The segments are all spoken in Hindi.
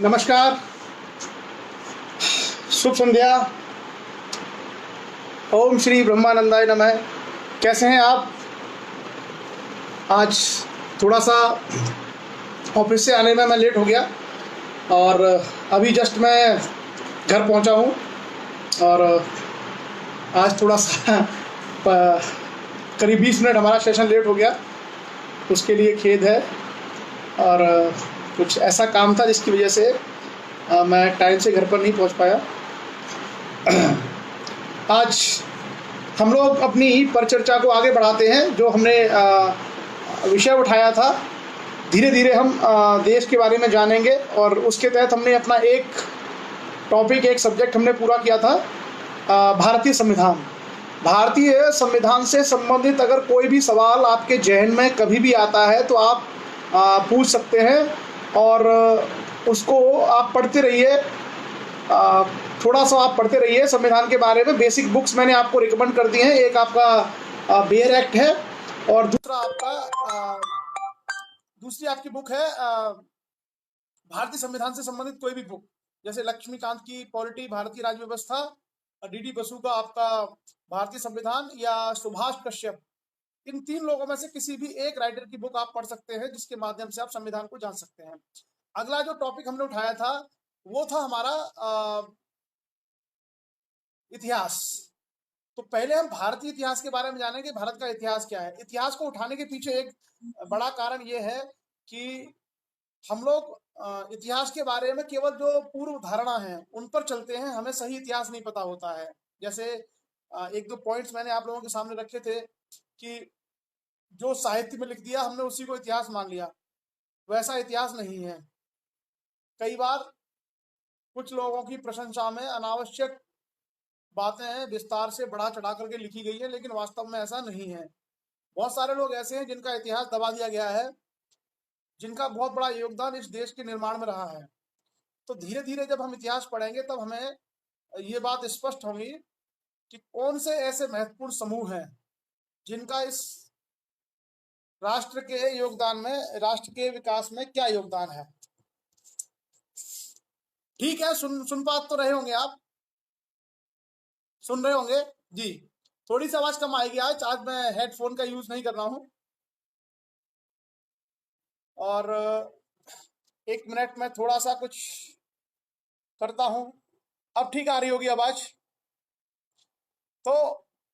नमस्कार, शुभ संध्या। ओम श्री ब्रह्मानंदाय नमः। कैसे हैं आप? आज थोड़ा सा ऑफिस से आने में मैं लेट हो गया और अभी जस्ट मैं घर पहुंचा हूं और आज थोड़ा सा करीब 20 मिनट हमारा सेशन लेट हो गया, उसके लिए खेद है। और कुछ ऐसा काम था जिसकी वजह से मैं टाइम से घर पर नहीं पहुंच पाया। आज हम लोग अपनी परिचर्चा को आगे बढ़ाते हैं। जो हमने विषय उठाया था, धीरे धीरे हम देश के बारे में जानेंगे और उसके तहत हमने अपना एक टॉपिक, एक सब्जेक्ट हमने पूरा किया था, भारतीय संविधान। भारतीय संविधान से संबंधित अगर कोई भी सवाल आपके जहन में कभी भी आता है तो आप पूछ सकते हैं और उसको आप पढ़ते रहिए। थोड़ा सा आप पढ़ते रहिए संविधान के बारे में। बेसिक बुक्स मैंने आपको रिकमेंड कर दी हैं। एक आपका बेयर एक्ट है और दूसरी आपकी बुक है भारतीय संविधान से संबंधित कोई भी बुक, जैसे लक्ष्मीकांत की पॉलिटी, भारतीय राज्य व्यवस्था, डीडी बसु का आपका भारतीय संविधान, या सुभाष कश्यप। इन 3 लोगों में से किसी भी एक राइटर की बुक आप पढ़ सकते हैं, जिसके माध्यम से आप संविधान को जान सकते हैं। अगला जो टॉपिक हमने उठाया था वो था हमारा इतिहास। तो पहले हम भारतीय इतिहास के बारे में जानेंगे। भारत का इतिहास क्या है। इतिहास को उठाने के पीछे एक बड़ा कारण ये है कि हम लोग इतिहास के बारे में केवल जो पूर्व धारणा है उन पर चलते हैं, हमें सही इतिहास नहीं पता होता है। जैसे एक दो पॉइंट्स मैंने आप लोगों के सामने रखे थे कि जो साहित्य में लिख दिया हमने उसी को इतिहास मान लिया, वैसा इतिहास नहीं है। कई बार कुछ लोगों की प्रशंसा में अनावश्यक बातें विस्तार से बढ़ा चढ़ा करके लिखी गई है, लेकिन वास्तव में ऐसा नहीं है। बहुत सारे लोग ऐसे हैं जिनका इतिहास दबा दिया गया है, जिनका बहुत बड़ा योगदान इस देश के निर्माण में रहा है। तो धीरे धीरे जब हम इतिहास पढ़ेंगे तब हमें ये बात स्पष्ट होगी कि कौन से ऐसे महत्वपूर्ण समूह हैं जिनका इस राष्ट्र के योगदान में, राष्ट्र के विकास में क्या योगदान है। ठीक है, सुन बात तो रहे होंगे आप, सुन रहे होंगे जी। थोड़ी सी आवाज कम आएगी आज मैं हेडफोन का यूज नहीं कर रहा हूं और 1 मिनट में थोड़ा सा कुछ करता हूं। अब ठीक आ रही होगी आवाज। तो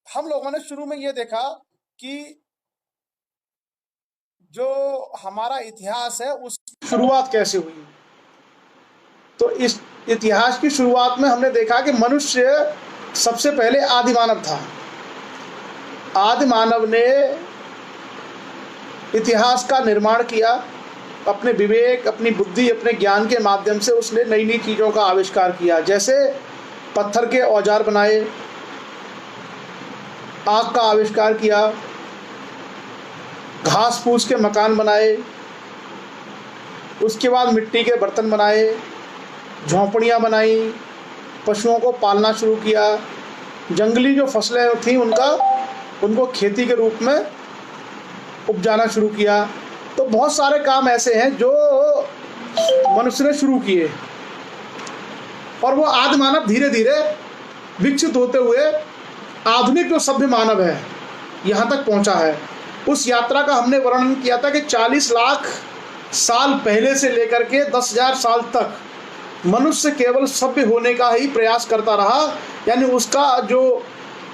हम लोगों ने शुरू में ये देखा कि जो हमारा इतिहास है उस शुरुआत कैसे हुई। तो इस इतिहास की शुरुआत में हमने देखा कि मनुष्य सबसे पहले आदि मानव था। आदि मानव ने इतिहास का निर्माण किया। अपने विवेक, अपनी बुद्धि, अपने ज्ञान के माध्यम से उसने नई नई चीज़ों का आविष्कार किया। जैसे पत्थर के औजार बनाए, आग का आविष्कार किया, घास फूस के मकान बनाए, उसके बाद मिट्टी के बर्तन बनाए, झोंपड़ियाँ बनाई, पशुओं को पालना शुरू किया, जंगली जो फसलें थीं उनको खेती के रूप में उपजाना शुरू किया। तो बहुत सारे काम ऐसे हैं जो मनुष्य ने शुरू किए और वो आदि मानव धीरे धीरे विकसित होते हुए आधुनिक जो सभ्य मानव है यहाँ तक पहुँचा है। उस यात्रा का हमने वर्णन किया था कि 40 लाख साल पहले से लेकर के 10,000 साल तक मनुष्य केवल सभ्य होने का ही प्रयास करता रहा। यानी उसका जो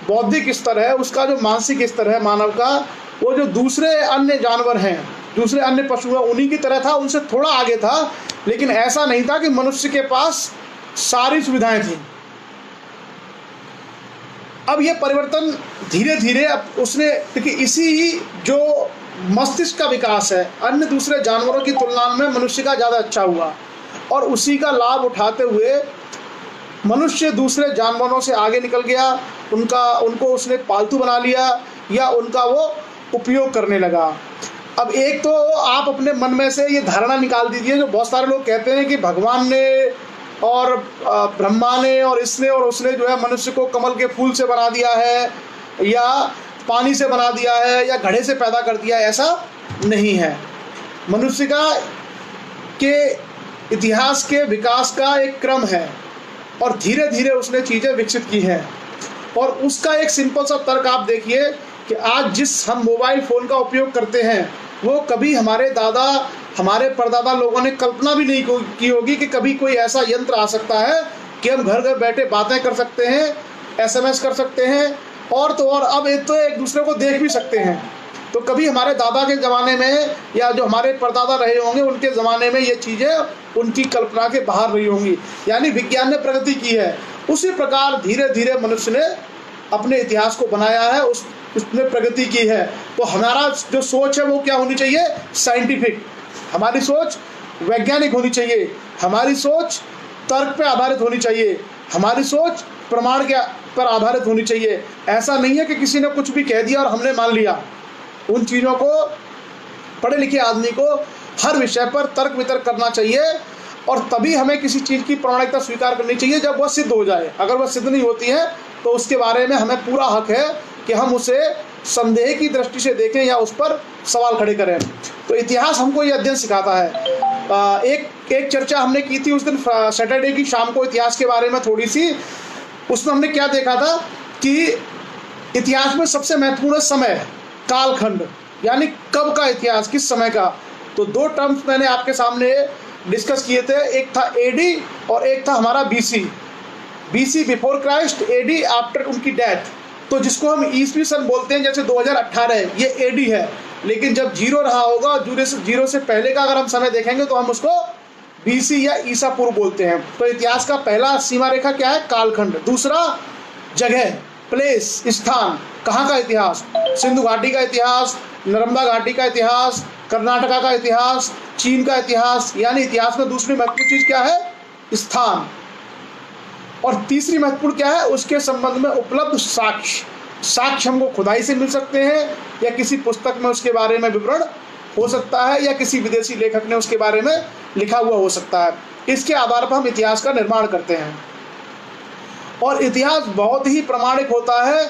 बौद्धिक स्तर है, उसका जो मानसिक स्तर है मानव का, वो जो दूसरे अन्य जानवर हैं, दूसरे अन्य पशु हैं, उन्हीं की तरह था, उनसे थोड़ा आगे था। लेकिन ऐसा नहीं था कि मनुष्य के पास सारी सुविधाएं थीं। अब ये परिवर्तन धीरे धीरे अब उसने, देखिए इसी जो मस्तिष्क का विकास है अन्य दूसरे जानवरों की तुलना में मनुष्य का ज़्यादा अच्छा हुआ और उसी का लाभ उठाते हुए मनुष्य दूसरे जानवरों से आगे निकल गया। उनको उसने पालतू बना लिया या उनका वो उपयोग करने लगा। अब एक तो आप अपने मन में से ये धारणा निकाल दीजिए, जो बहुत सारे लोग कहते हैं कि भगवान ने और ब्रह्मा ने और इसने और उसने जो है मनुष्य को कमल के फूल से बना दिया है या पानी से बना दिया है या घड़े से पैदा कर दिया है। ऐसा नहीं है। मनुष्य का के इतिहास के विकास का एक क्रम है और धीरे धीरे उसने चीज़ें विकसित की हैं। और उसका एक सिंपल सा तर्क आप देखिए कि आज जिस हम मोबाइल फ़ोन का उपयोग करते हैं वो कभी हमारे दादा, हमारे परदादा लोगों ने कल्पना भी नहीं की होगी कि कभी कोई ऐसा यंत्र आ सकता है कि हम घर घर बैठे बातें कर सकते हैं, SMS कर सकते हैं, और तो और अब एक दूसरे को देख भी सकते हैं। तो कभी हमारे दादा के ज़माने में या जो हमारे परदादा रहे होंगे उनके ज़माने में ये चीज़ें उनकी कल्पना के बाहर रही होंगी। यानी विज्ञान ने प्रगति की है। उसी प्रकार धीरे धीरे मनुष्य ने अपने इतिहास को बनाया है, उसने प्रगति की है। तो हमारा जो सोच है वो क्या होनी चाहिए? साइंटिफिक। हमारी सोच वैज्ञानिक होनी चाहिए, हमारी सोच तर्क पे आधारित होनी चाहिए, हमारी सोच प्रमाण के पर आधारित होनी चाहिए। ऐसा नहीं है कि किसी ने कुछ भी कह दिया और हमने मान लिया। उन चीज़ों को पढ़े लिखे आदमी को हर विषय पर तर्क वितर्क करना चाहिए और तभी हमें किसी चीज़ की प्रामाणिकता स्वीकार करनी चाहिए जब वह सिद्ध हो जाए। अगर वह सिद्ध नहीं होती है तो उसके बारे में हमें पूरा हक है कि हम उसे संदेह की दृष्टि से देखें या उस पर सवाल खड़े करें। तो इतिहास हमको ये अध्ययन सिखाता है। एक चर्चा हमने की थी उस दिन सैटरडे की शाम को इतिहास के बारे में थोड़ी सी। उसमें हमने क्या देखा था कि इतिहास में सबसे महत्वपूर्ण समय कालखंड, यानी कब का इतिहास, किस समय का। तो दो टर्म्स मैंने आपके सामने डिस्कस किए थे, एक था एडी और एक था हमारा BC. BC before Christ, AD after उनकी डेथ। तो जिसको हम ईसवी सन बोलते हैं, जैसे 2018 ये एडी है, लेकिन जब जीरो रहा होगा, जीरो से पहले का अगर हम समय देखेंगे तो हम उसको बीसी या ईसा पूर्व बोलते हैं। तो इतिहास का पहला सीमा रेखा क्या है? कालखंड। दूसरा जगह, प्लेस, स्थान, कहाँ का इतिहास? सिंधु घाटी का इतिहास, नर्मदा घाटी का इतिहास, कर्नाटका का इतिहास, चीन का इतिहास। यानी इतिहास में दूसरी महत्वपूर्ण चीज़ क्या है? स्थान। और तीसरी महत्वपूर्ण क्या है? उसके संबंध में उपलब्ध साक्ष्य। साक्ष्य हमको खुदाई से मिल सकते हैं या किसी पुस्तक में उसके बारे में विवरण हो सकता है या किसी विदेशी लेखक ने उसके बारे में लिखा हुआ हो सकता है। इसके आधार पर हम इतिहास का निर्माण करते हैं और इतिहास बहुत ही प्रामाणिक होता है।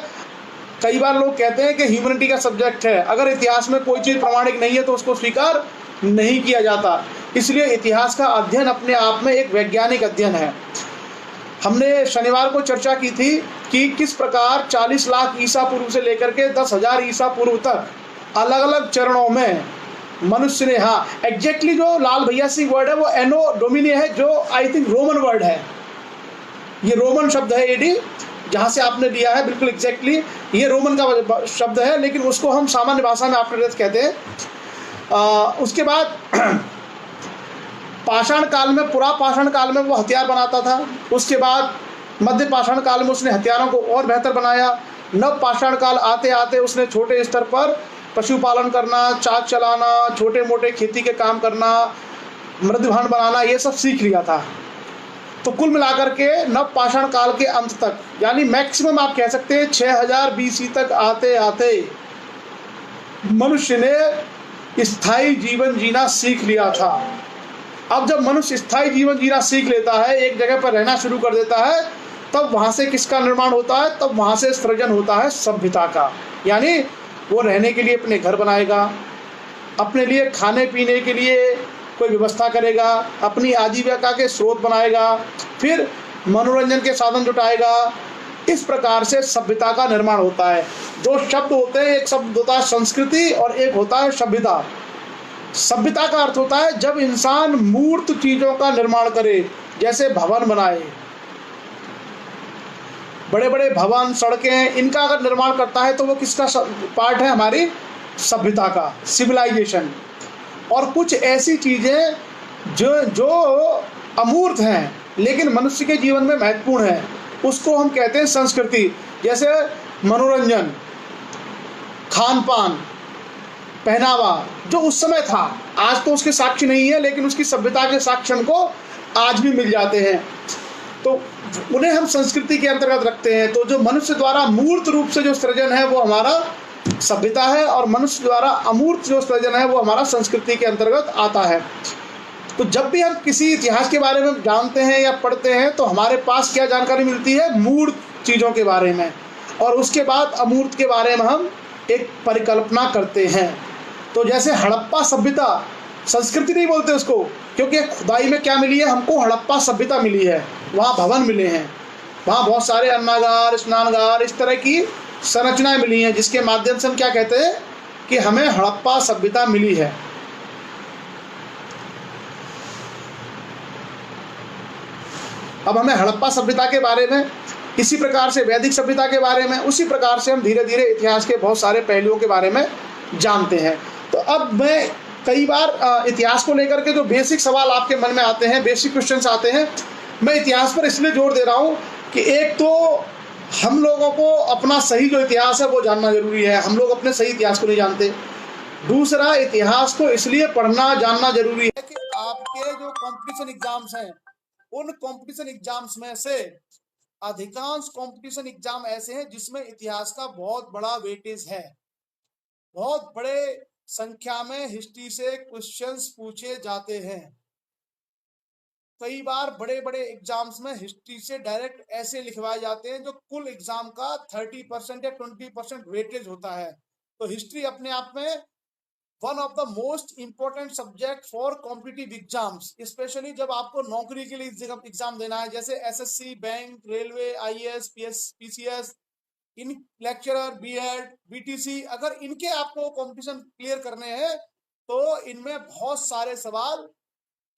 कई बार लोग कहते हैं कि ह्यूमैनिटी का सब्जेक्ट है, अगर इतिहास में कोई चीज़ प्रामाणिक नहीं है तो उसको स्वीकार नहीं किया जाता। इसलिए इतिहास का अध्ययन अपने आप में एक वैज्ञानिक अध्ययन है। हमने शनिवार को चर्चा की थी कि किस प्रकार 40 लाख ईसा पूर्व से लेकर के 10,000 ईसा पूर्व तक अलग अलग चरणों में मनुष्य ने, हाँ एग्जैक्टली जो लाल भैया सिंह वर्ड है वो एनो डोमिनी है, जो आई थिंक रोमन वर्ड है। ये रोमन शब्द है एडी, जहाँ से आपने लिया है, बिल्कुल एग्जैक्टली ये रोमन का शब्द है, लेकिन उसको हम सामान्य भाषा में आफ्टर डेथ कहते हैं। उसके बाद पाषाण काल में, पुरा पाषाण काल में वो हथियार बनाता था। उसके बाद मध्य पाषाण काल में उसने हथियारों को और बेहतर बनाया। नव पाषाण काल आते आते उसने छोटे स्तर पर पशुपालन करना, चाक चलाना, छोटे मोटे खेती के काम करना, मृदभांड बनाना, ये सब सीख लिया था। तो कुल मिलाकर के नव पाषाण काल के अंत तक, यानी मैक्सिमम आप कह सकते हैं 6000 BC तक आते आते मनुष्य ने स्थायी जीवन जीना सीख लिया था। अब जब मनुष्य स्थायी जीवन जीना सीख लेता है, एक जगह पर रहना शुरू कर देता है, तब वहाँ से किसका निर्माण होता है? तब वहाँ से सृजन होता है सभ्यता का। यानी वो रहने के लिए अपने घर बनाएगा, अपने लिए खाने पीने के लिए कोई व्यवस्था करेगा, अपनी आजीविका के स्रोत बनाएगा, फिर मनोरंजन के साधन जुटाएगा। इस प्रकार से सभ्यता का निर्माण होता है। दो शब्द होते हैं, एक शब्द होता है संस्कृति और एक होता है सभ्यता। सभ्यता का अर्थ होता है जब इंसान मूर्त चीज़ों का निर्माण करे, जैसे भवन बनाए, बड़े बड़े भवन, सड़कें, इनका अगर निर्माण करता है तो वो किसका पार्ट है? हमारी सभ्यता का, सिविलाइजेशन। और कुछ ऐसी चीज़ें जो अमूर्त हैं लेकिन मनुष्य के जीवन में महत्वपूर्ण है, उसको हम कहते हैं संस्कृति। जैसे मनोरंजन, खान पान, पहनावा, जो उस समय था, आज तो उसके साक्ष्य नहीं है, लेकिन उसकी सभ्यता के साक्ष्य हमको आज भी मिल जाते हैं, तो उन्हें हम संस्कृति के अंतर्गत रखते हैं। तो जो मनुष्य द्वारा मूर्त रूप से जो सृजन है वो हमारा सभ्यता है, और मनुष्य द्वारा अमूर्त जो सृजन है वो हमारा संस्कृति के अंतर्गत आता है। तो जब भी हम किसी इतिहास के बारे में जानते हैं या पढ़ते हैं तो हमारे पास क्या जानकारी मिलती है? मूर्त चीज़ों के बारे में, और उसके बाद अमूर्त के बारे में हम एक परिकल्पना करते हैं। तो जैसे हड़प्पा सभ्यता संस्कृति नहीं बोलते उसको, क्योंकि खुदाई में क्या मिली है हमको, हड़प्पा सभ्यता मिली है, वहाँ भवन मिले हैं, वहाँ बहुत सारे अन्नागार, स्नानगार, इस तरह की संरचनाएं मिली हैं, जिसके माध्यम से हम क्या कहते हैं कि हमें हड़प्पा सभ्यता मिली है। अब हमें हड़प्पा सभ्यता के बारे में, इसी प्रकार से वैदिक सभ्यता के बारे में, उसी प्रकार से हम धीरे धीरे इतिहास के बहुत सारे पहलुओं के बारे में जानते हैं। तो अब मैं कई बार इतिहास को लेकर के जो बेसिक सवाल आपके मन में आते हैं, बेसिक क्वेश्चंस आते हैं, मैं इतिहास पर इसलिए जोर दे रहा हूँ कि एक तो हम लोगों को अपना सही जो इतिहास है वो जानना जरूरी है, हम लोग अपने सही इतिहास को नहीं जानते। दूसरा, इतिहास को इसलिए पढ़ना जानना जरूरी है कि आपके जो कंपटीशन एग्जाम्स हैं, उन कंपटीशन एग्जाम्स में से अधिकांश कंपटीशन एग्जाम ऐसे हैं जिसमें इतिहास का बहुत बड़ा वेटेज है, बहुत बड़े संख्या में हिस्ट्री से क्वेश्चंस पूछे जाते हैं। कई बार बड़े बड़े एग्जाम्स में हिस्ट्री से डायरेक्ट ऐसे लिखवाए जाते हैं जो कुल एग्जाम का 30% या 20% वेटेज होता है। तो हिस्ट्री अपने आप में one of the most important subject for competitive exams, especially जब आपको नौकरी के लिए एग्जाम देना है, जैसे SSC, bank, railway, IAS, PCS, इन लेक्चरर, बीएड, बीटीसी, अगर इनके आपको कॉम्पिटिशन क्लियर करने हैं तो इनमें बहुत सारे सवाल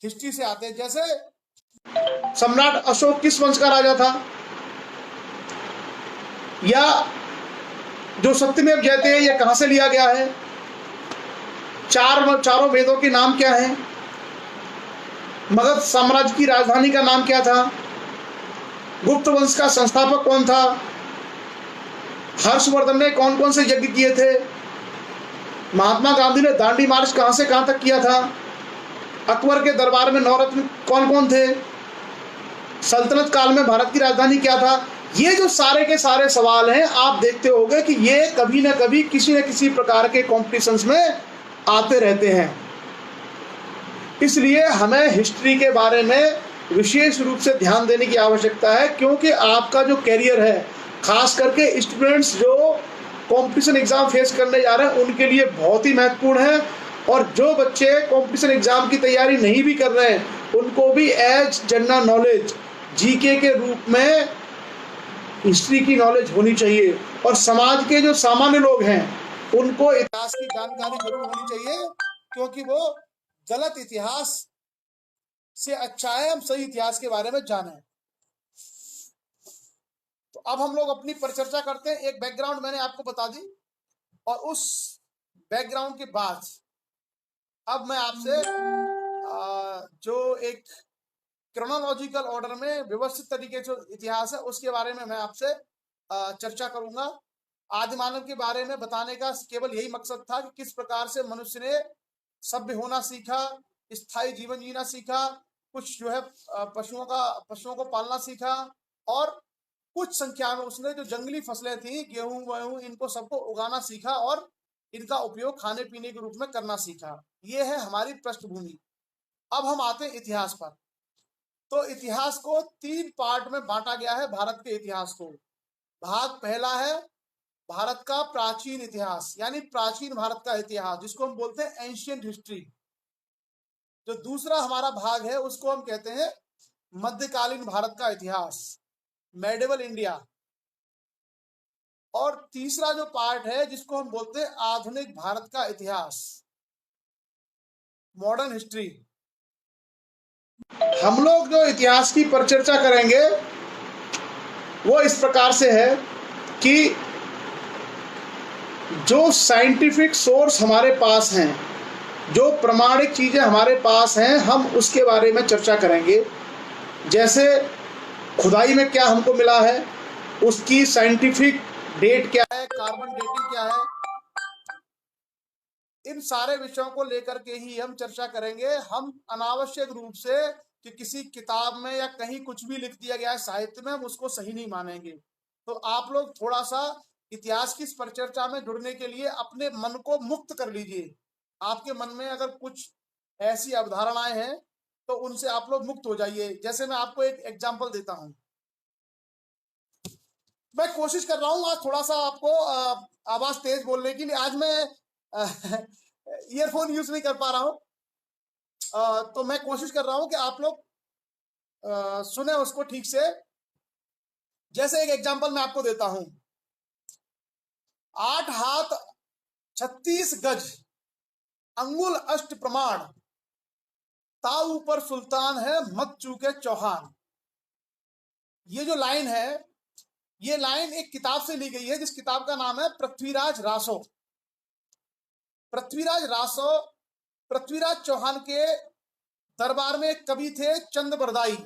हिस्ट्री से आते हैं। जैसे सम्राट अशोक किस वंश का राजा था, या जो सत्यमेव जयते हैं ये कहां से लिया गया है, चारों वेदों के नाम क्या हैं, मगध साम्राज्य की राजधानी का नाम क्या था, गुप्त वंश का संस्थापक कौन था, हर्षवर्धन ने कौन कौन से यज्ञ किए थे, महात्मा गांधी ने दांडी मार्च कहां से कहां तक किया था, अकबर के दरबार में नवरत्न कौन कौन थे, सल्तनत काल में भारत की राजधानी क्या था। ये जो सारे के सारे सवाल हैं, आप देखते होंगे कि ये कभी ना कभी किसी न किसी प्रकार के कॉम्पिटिशन्स में आते रहते हैं। इसलिए हमें हिस्ट्री के बारे में विशेष रूप से ध्यान देने की आवश्यकता है, क्योंकि आपका जो कैरियर है, खास करके स्टूडेंट्स जो कंपटीशन एग्जाम फेस करने जा रहे हैं, उनके लिए बहुत ही महत्वपूर्ण है। और जो बच्चे कंपटीशन एग्जाम की तैयारी नहीं भी कर रहे हैं, उनको भी एज जनरल नॉलेज, जीके के रूप में हिस्ट्री की नॉलेज होनी चाहिए। और समाज के जो सामान्य लोग हैं उनको इतिहास की जानकारी जरूर होनी चाहिए, क्योंकि वो गलत इतिहास से अच्छा है हम सही इतिहास के बारे में जाने। तो अब हम लोग अपनी परिचर्चा करते हैं। एक बैकग्राउंड मैंने आपको बता दी, और उस बैकग्राउंड के बाद अब मैं आपसे जो एक क्रोनोलॉजिकल ऑर्डर में व्यवस्थित तरीके से इतिहास है उसके बारे में मैं आपसे चर्चा करूंगा। आदि मानव के बारे में बताने का केवल यही मकसद था कि किस प्रकार से मनुष्य ने सभ्य होना सीखा, स्थायी जीवन जीना सीखा, कुछ जो है पशुओं को पालना सीखा, और कुछ संख्या में उसने जो जंगली फसलें थी, गेहूं वेहूं, इनको सबको उगाना सीखा और इनका उपयोग खाने पीने के रूप में करना सीखा। ये है हमारी पृष्ठभूमि। अब हम आते हैं इतिहास पर। तो इतिहास को 3 पार्ट में बांटा गया है। भारत के इतिहास को, भाग पहला है भारत का प्राचीन इतिहास, यानी प्राचीन भारत का इतिहास, जिसको हम बोलते हैं एंशिएंट हिस्ट्री। जो दूसरा हमारा भाग है उसको हम कहते हैं मध्यकालीन भारत का इतिहास, मेडिवल इंडिया। और तीसरा जो पार्ट है जिसको हम बोलते हैं आधुनिक भारत का इतिहास, मॉडर्न हिस्ट्री। हम लोग जो इतिहास की परिचर्चा करेंगे वो इस प्रकार से है कि जो साइंटिफिक सोर्स हमारे पास हैं, जो प्रमाणिक चीजें हमारे पास हैं, हम उसके बारे में चर्चा करेंगे। जैसे खुदाई में क्या हमको मिला है, उसकी साइंटिफिक डेट क्या है, कार्बन डेटिंग क्या है, इन सारे विषयों को लेकर के ही हम चर्चा करेंगे। हम अनावश्यक रूप से कि किसी किताब में या कहीं कुछ भी लिख दिया गया है साहित्य में, हम उसको सही नहीं मानेंगे। तो आप लोग थोड़ा सा इतिहास की इस परिचर्चा में जुड़ने के लिए अपने मन को मुक्त कर लीजिए। आपके मन में अगर कुछ ऐसी अवधारणाएं हैं तो उनसे आप लोग मुक्त हो जाइए। जैसे मैं आपको एक एग्जाम्पल देता हूं। मैं कोशिश कर रहा हूं आज थोड़ा सा आपको आवाज तेज बोलने के लिए। आज मैं ईयरफोन यूज नहीं कर पा रहा हूं, तो मैं कोशिश कर रहा हूं कि आप लोग सुने उसको ठीक से। जैसे एक एग्जांपल मैं आपको देता हूं, 8 हाथ 36 गज अंगुल अष्ट प्रमाण, ता ऊपर सुल्तान है मत चूके चौहान। ये जो लाइन है, ये लाइन एक किताब से ली गई है, जिस किताब का नाम है पृथ्वीराज रासो। पृथ्वीराज रासो पृथ्वीराज चौहान के दरबार में एक कवि थे चंद बरदाई।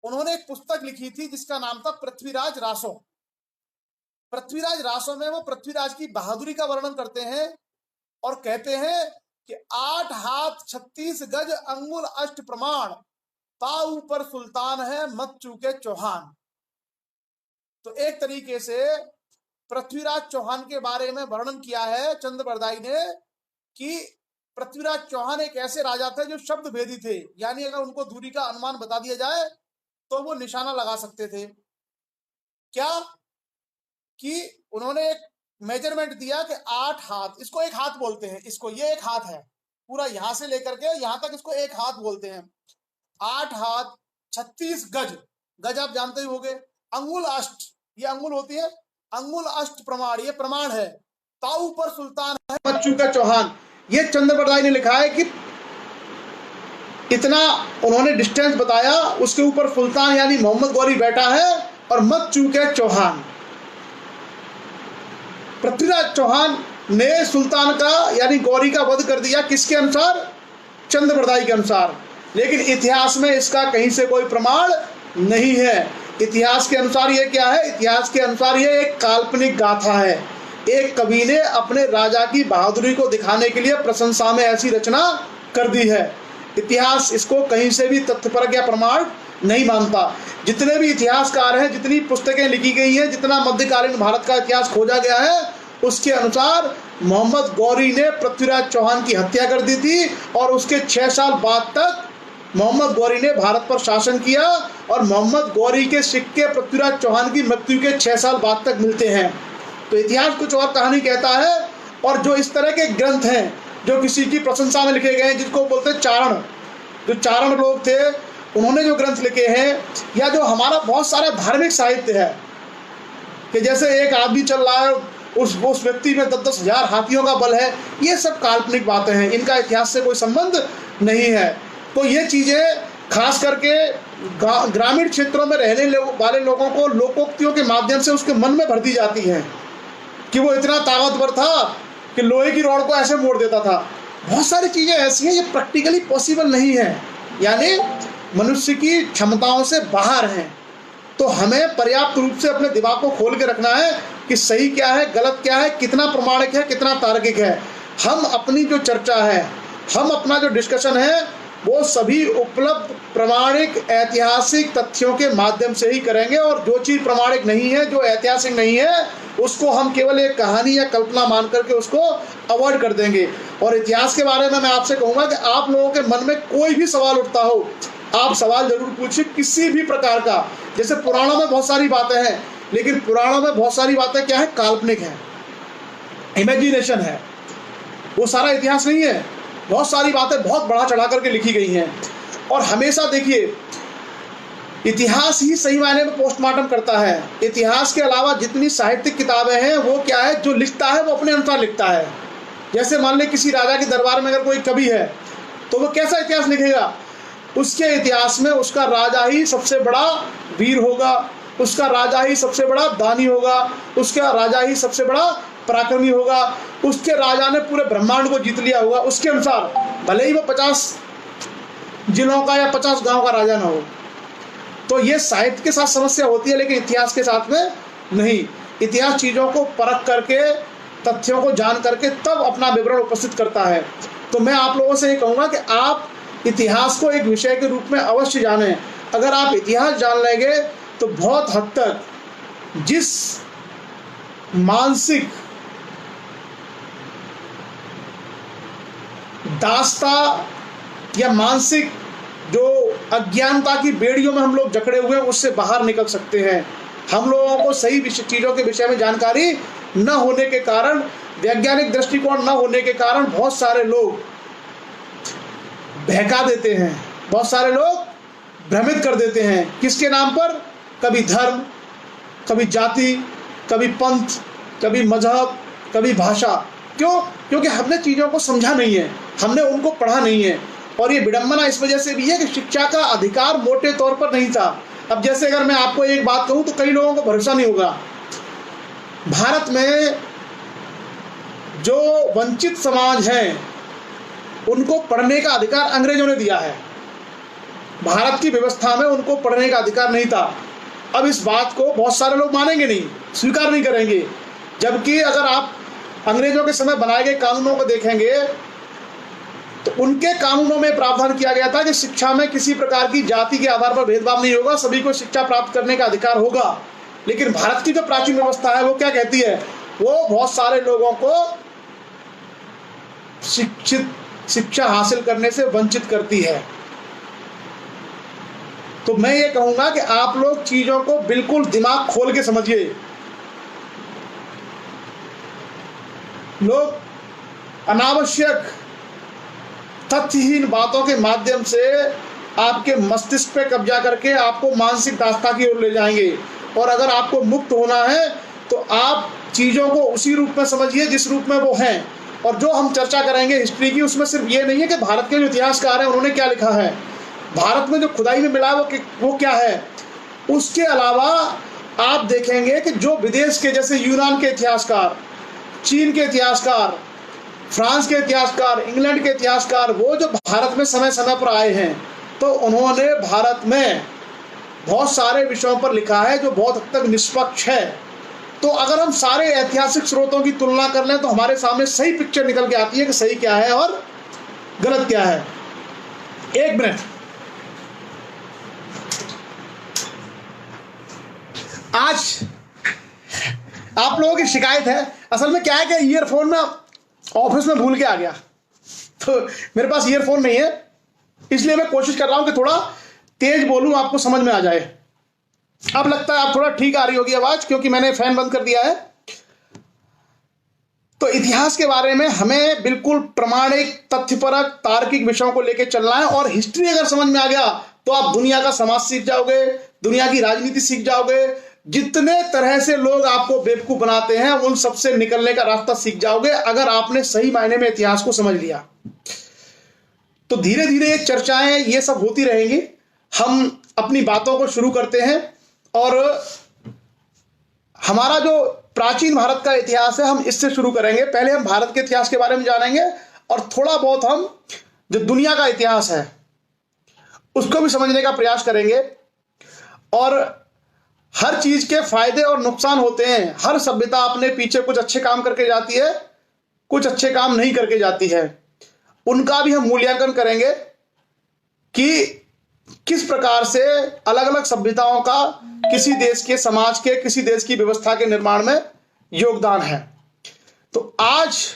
उन्होंने एक पुस्तक लिखी थी जिसका नाम था पृथ्वीराज रासो। पृथ्वीराज रासो में वो पृथ्वीराज की बहादुरी का वर्णन करते हैं और कहते हैं कि 8 हाथ 36 गज अंगुल अष्ट प्रमाण, ता ऊपर सुल्तान है मत चूके चौहान। तो एक तरीके से पृथ्वीराज चौहान के बारे में वर्णन किया है चंद बरदाई ने कि पृथ्वीराज चौहान एक ऐसे राजा थे जो शब्द भेदी थे, यानी अगर उनको दूरी का अनुमान बता दिया जाए तो वो निशाना लगा सकते थे। क्या कि उन्होंने एक मेजरमेंट दिया कि 8 हाथ, इसको एक हाथ बोलते हैं, इसको ये एक हाथ है, पूरा यहां से लेकर के यहां तक इसको एक हाथ बोलते हैं। 8 हाथ 36 गज, गज आप जानते ही होंगे, अंगुल अष्ट, ये अंगुल होती है, अंगुल अष्ट प्रमाण, ये प्रमाण है, ताऊ पर सुल्तान है मत चूके चौहान। ये चंद बरदाई ने लिखा है कि इतना उन्होंने डिस्टेंस बताया, उसके ऊपर सुल्तान यानी मोहम्मद गौरी बैठा है और मत चूके चौहान। पृथ्वीराज चौहान ने सुल्तान का यानी गौरी का वध कर दिया, किसके अनुसार? चंद बरदाई के अनुसार। लेकिन इतिहास में इसका कहीं से कोई प्रमाण नहीं है। इतिहास के अनुसार ये क्या है? इतिहास के अनुसार ये एक काल्पनिक गाथा है। एक कवि ने अपने राजा की बहादुरी को दिखाने के लिए प्रशंसा में ऐसी रचना कर दी है। इतिहास इसको कहीं से भी तथ्यपरक या प्रमाण नहीं मानता। जितने भी इतिहासकार हैं, जितनी पुस्तकें लिखी गई हैं, जितना मध्यकालीन भारत का इतिहास खोजा गया है, उसके अनुसार मोहम्मद गौरी ने पृथ्वीराज चौहान की हत्या कर दी थी और उसके 6 साल बाद तक मोहम्मद गौरी ने भारत पर शासन किया और मोहम्मद गौरी के सिक्के पृथ्वीराज चौहान की मृत्यु के 6 साल बाद तक मिलते हैं। तो इतिहास कुछ और कहानी कहता है। और जो इस तरह के ग्रंथ हैं जो किसी की प्रशंसा में लिखे गए हैं, जिसको बोलते हैं चारण, जो चारण लोग थे उन्होंने जो ग्रंथ लिखे हैं, या जो हमारा बहुत सारा धार्मिक साहित्य है कि जैसे एक आदमी चल रहा है, उस व्यक्ति में 10-10 हजार हाथियों का बल है, ये सब काल्पनिक बातें हैं, इनका इतिहास से कोई संबंध नहीं है। तो ये चीज़ें खास करके ग्रामीण क्षेत्रों में रहने वाले लोगों को लोकोक्तियों के माध्यम से उसके मन में भर दी जाती हैं कि वो इतना ताकतवर था कि लोहे की रॉड को ऐसे मोड़ देता था। बहुत सारी चीज़ें ऐसी हैं ये प्रैक्टिकली पॉसिबल नहीं है, यानी मनुष्य की क्षमताओं से बाहर हैं। तो हमें पर्याप्त रूप से अपने दिमाग को खोल के रखना है कि सही क्या है, गलत क्या है, कितना प्रमाणिक है, कितना तार्किक है। हम अपनी जो चर्चा है, हम अपना जो डिस्कशन है, वो सभी उपलब्ध प्रमाणिक ऐतिहासिक तथ्यों के माध्यम से ही करेंगे। और जो चीज़ प्रमाणिक नहीं है, जो ऐतिहासिक नहीं है, उसको हम केवल एक कहानी या कल्पना मान करके उसको अवॉइड कर देंगे। और इतिहास के बारे में मैं आपसे कहूँगा कि आप लोगों के मन में कोई भी सवाल उठता हो, आप सवाल जरूर पूछिए किसी भी प्रकार का। जैसे पुराणों में बहुत सारी बातें हैं, लेकिन पुराणों में बहुत सारी बातें क्या है? काल्पनिक है, इमेजिनेशन है, वो सारा इतिहास नहीं है। बहुत सारी बातें बहुत बढ़ा चढ़ा करके लिखी गई हैं। और हमेशा देखिए, इतिहास ही सही मायने में पोस्टमार्टम करता है। इतिहास के अलावा जितनी साहित्यिक किताबें हैं, वो क्या है, जो लिखता है वो अपने अनुसार लिखता है। जैसे मान लें किसी राजा के दरबार में अगर कोई कवि है, तो वो कैसा इतिहास लिखेगा? उसके इतिहास में उसका राजा ही सबसे बड़ा वीर होगा, उसका राजा ही सबसे बड़ा दानी होगा, उसका राजा ही सबसे बड़ा पराक्रमी होगा, उसके राजा ने पूरे ब्रह्मांड को जीत लिया होगा। उसके अनुसार भले ही वो 50 जिलों का या 50 गांव का राजा ना हो। तो ये साहित्य के साथ समस्या होती है, लेकिन इतिहास के साथ में नहीं। इतिहास चीज़ों को परख करके, तथ्यों को जान करके तब अपना विवरण उपस्थित करता है। तो मैं आप लोगों से ये कहूँगा कि आप इतिहास को एक विषय के रूप में अवश्य जानें। अगर आप इतिहास जान लेंगे तो बहुत हद तक जिस मानसिक दास्ता या मानसिक जो अज्ञानता की बेड़ियों में हम लोग जकड़े हुए हैं, उससे बाहर निकल सकते हैं। हम लोगों को सही चीज़ों के विषय में जानकारी न होने के कारण, वैज्ञानिक दृष्टिकोण न होने के कारण बहुत सारे लोग बहका देते हैं, बहुत सारे लोग भ्रमित कर देते हैं। किसके नाम पर? कभी धर्म, कभी जाति, कभी पंथ, कभी मजहब, कभी भाषा। क्यों? क्योंकि हमने चीज़ों को समझा नहीं है, हमने उनको पढ़ा नहीं है। और ये विडंबना इस वजह से भी है कि शिक्षा का अधिकार मोटे तौर पर नहीं था। अब जैसे अगर मैं आपको एक बात कहूं तो कई लोगों को भरोसा नहीं होगा, भारत में जो वंचित समाज हैं उनको पढ़ने का अधिकार अंग्रेजों ने दिया है। भारत की व्यवस्था में उनको पढ़ने का अधिकार नहीं था। अब इस बात को बहुत सारे लोग मानेंगे नहीं, स्वीकार नहीं करेंगे। जबकि अगर आप अंग्रेजों के समय बनाए गए कानूनों को देखेंगे तो उनके कानूनों में प्रावधान किया गया था कि शिक्षा में किसी प्रकार की जाति के आधार पर भेदभाव नहीं होगा, सभी को शिक्षा प्राप्त करने का अधिकार होगा। लेकिन भारत की जो प्राचीन व्यवस्था है वो क्या कहती है? वो बहुत सारे लोगों को शिक्षा हासिल करने से वंचित करती है। तो मैं ये कहूंगा कि आप लोग चीजों को बिल्कुल दिमाग खोल के समझिए। लोग अनावश्यक तथ्यहीन बातों के माध्यम से आपके मस्तिष्क पे कब्जा करके आपको मानसिक दास्ता की ओर ले जाएंगे। और अगर आपको मुक्त होना है तो आप चीज़ों को उसी रूप में समझिए जिस रूप में वो हैं। और जो हम चर्चा करेंगे हिस्ट्री की, उसमें सिर्फ ये नहीं है कि भारत के जो इतिहासकार हैं उन्होंने क्या लिखा है, भारत में जो खुदाई में मिला है वो क्या है। उसके अलावा आप देखेंगे कि जो विदेश के, जैसे यूनान के इतिहासकार, चीन के इतिहासकार, फ्रांस के इतिहासकार, इंग्लैंड के इतिहासकार, वो जो भारत में समय समय पर आए हैं तो उन्होंने भारत में बहुत सारे विषयों पर लिखा है जो बहुत हद तक निष्पक्ष है। तो अगर हम सारे ऐतिहासिक स्रोतों की तुलना कर लें तो हमारे सामने सही पिक्चर निकल के आती है कि सही क्या है और गलत क्या है। एक मिनट, आज आप लोगों की शिकायत है, असल में क्या है कि ईयरफोन ना ऑफिस में भूल के आ गया, तो मेरे पास ईयरफोन नहीं है, इसलिए मैं कोशिश कर रहा हूं कि थोड़ा तेज बोलूं, आपको समझ में आ जाए। अब लगता है आप थोड़ा ठीक आ रही होगी आवाज, क्योंकि मैंने फैन बंद कर दिया है। तो इतिहास के बारे में हमें बिल्कुल प्रमाणिक, तथ्यपरक, तार्किक विषयों को लेकर चलना है। और हिस्ट्री अगर समझ में आ गया तो आप दुनिया का समाज सीख जाओगे, दुनिया की राजनीति सीख जाओगे, जितने तरह से लोग आपको बेवकूफ बनाते हैं उन सबसे निकलने का रास्ता सीख जाओगे, अगर आपने सही मायने में इतिहास को समझ लिया। तो धीरे धीरे ये चर्चाएं ये सब होती रहेंगी। हम अपनी बातों को शुरू करते हैं और हमारा जो प्राचीन भारत का इतिहास है हम इससे शुरू करेंगे। पहले हम भारत के इतिहास के बारे में जानेंगे और थोड़ा बहुत हम जो दुनिया का इतिहास है उसको भी समझने का प्रयास करेंगे। और हर चीज के फायदे और नुकसान होते हैं। हर सभ्यता अपने पीछे कुछ अच्छे काम करके जाती है, कुछ अच्छे काम नहीं करके जाती है। उनका भी हम मूल्यांकन करेंगे कि किस प्रकार से अलग अलग सभ्यताओं का किसी देश के समाज के, किसी देश की व्यवस्था के निर्माण में योगदान है। तो आज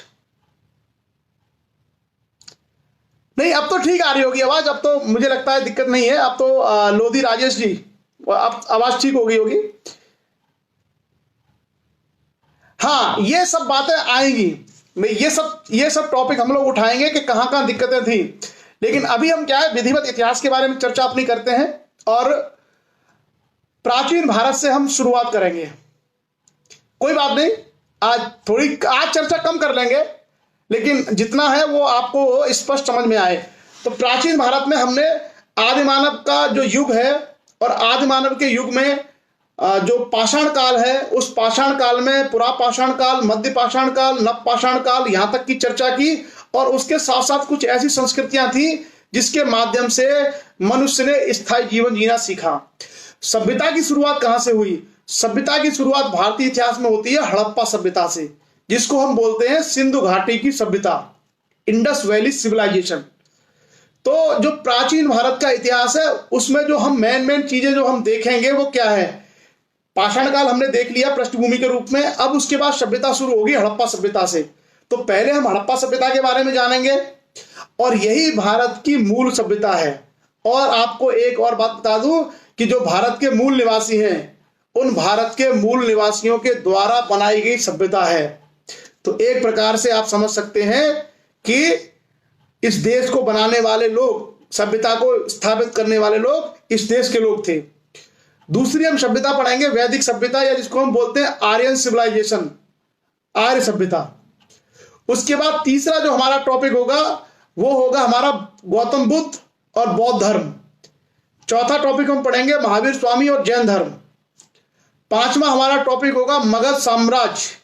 नहीं, अब तो ठीक आ रही होगी आवाज, अब तो मुझे लगता है दिक्कत नहीं है। अब तो लोधी राजेश जी, अब आवाज ठीक हो गई होगी। हाँ, ये सब बातें आएंगी, ये सब टॉपिक हम लोग उठाएंगे कि कहां कहां दिक्कतें थी। लेकिन अभी हम क्या है, विधिवत इतिहास के बारे में चर्चा अपनी करते हैं और प्राचीन भारत से हम शुरुआत करेंगे। कोई बात नहीं, आज चर्चा कम कर लेंगे, लेकिन जितना है वो आपको स्पष्ट समझ में आए। तो प्राचीन भारत में हमने आदि मानव का जो युग है और आदि मानव के युग में जो पाषाण काल है, उस पाषाण काल में पुरा पाषाण काल, मध्य पाषाण काल, नव पाषाण काल, यहां तक की चर्चा की। और उसके साथ साथ कुछ ऐसी संस्कृतियां थी जिसके माध्यम से मनुष्य ने स्थायी जीवन जीना सीखा। सभ्यता की शुरुआत कहां से हुई? सभ्यता की शुरुआत भारतीय इतिहास में होती है हड़प्पा सभ्यता से, जिसको हम बोलते हैं सिंधु घाटी की सभ्यता, इंडस वैली सिविलाइजेशन। तो जो प्राचीन भारत का इतिहास है उसमें जो हम मेन चीजें जो हम देखेंगे वो क्या है? पाषाण काल हमने देख लिया पृष्ठभूमि के रूप में। अब उसके बाद सभ्यता शुरू होगी हड़प्पा सभ्यता से। तो पहले हम हड़प्पा सभ्यता के बारे में जानेंगे और यही भारत की मूल सभ्यता है। और आपको एक और बात बता दूं कि जो भारत के मूल निवासी हैं उन भारत के मूल निवासियों के द्वारा बनाई गई सभ्यता है। तो एक प्रकार से आप समझ सकते हैं कि इस देश को बनाने वाले लोग, सभ्यता को स्थापित करने वाले लोग इस देश के लोग थे। दूसरी हम सभ्यता पढ़ेंगे वैदिक सभ्यता, या जिसको हम बोलते हैं आर्यन सिविलाइजेशन, आर्य सभ्यता। उसके बाद तीसरा जो हमारा टॉपिक होगा वो होगा हमारा गौतम बुद्ध और बौद्ध धर्म। चौथा टॉपिक हम पढ़ेंगे महावीर स्वामी और जैन धर्म। पांचवा हमारा टॉपिक होगा मगध साम्राज्य।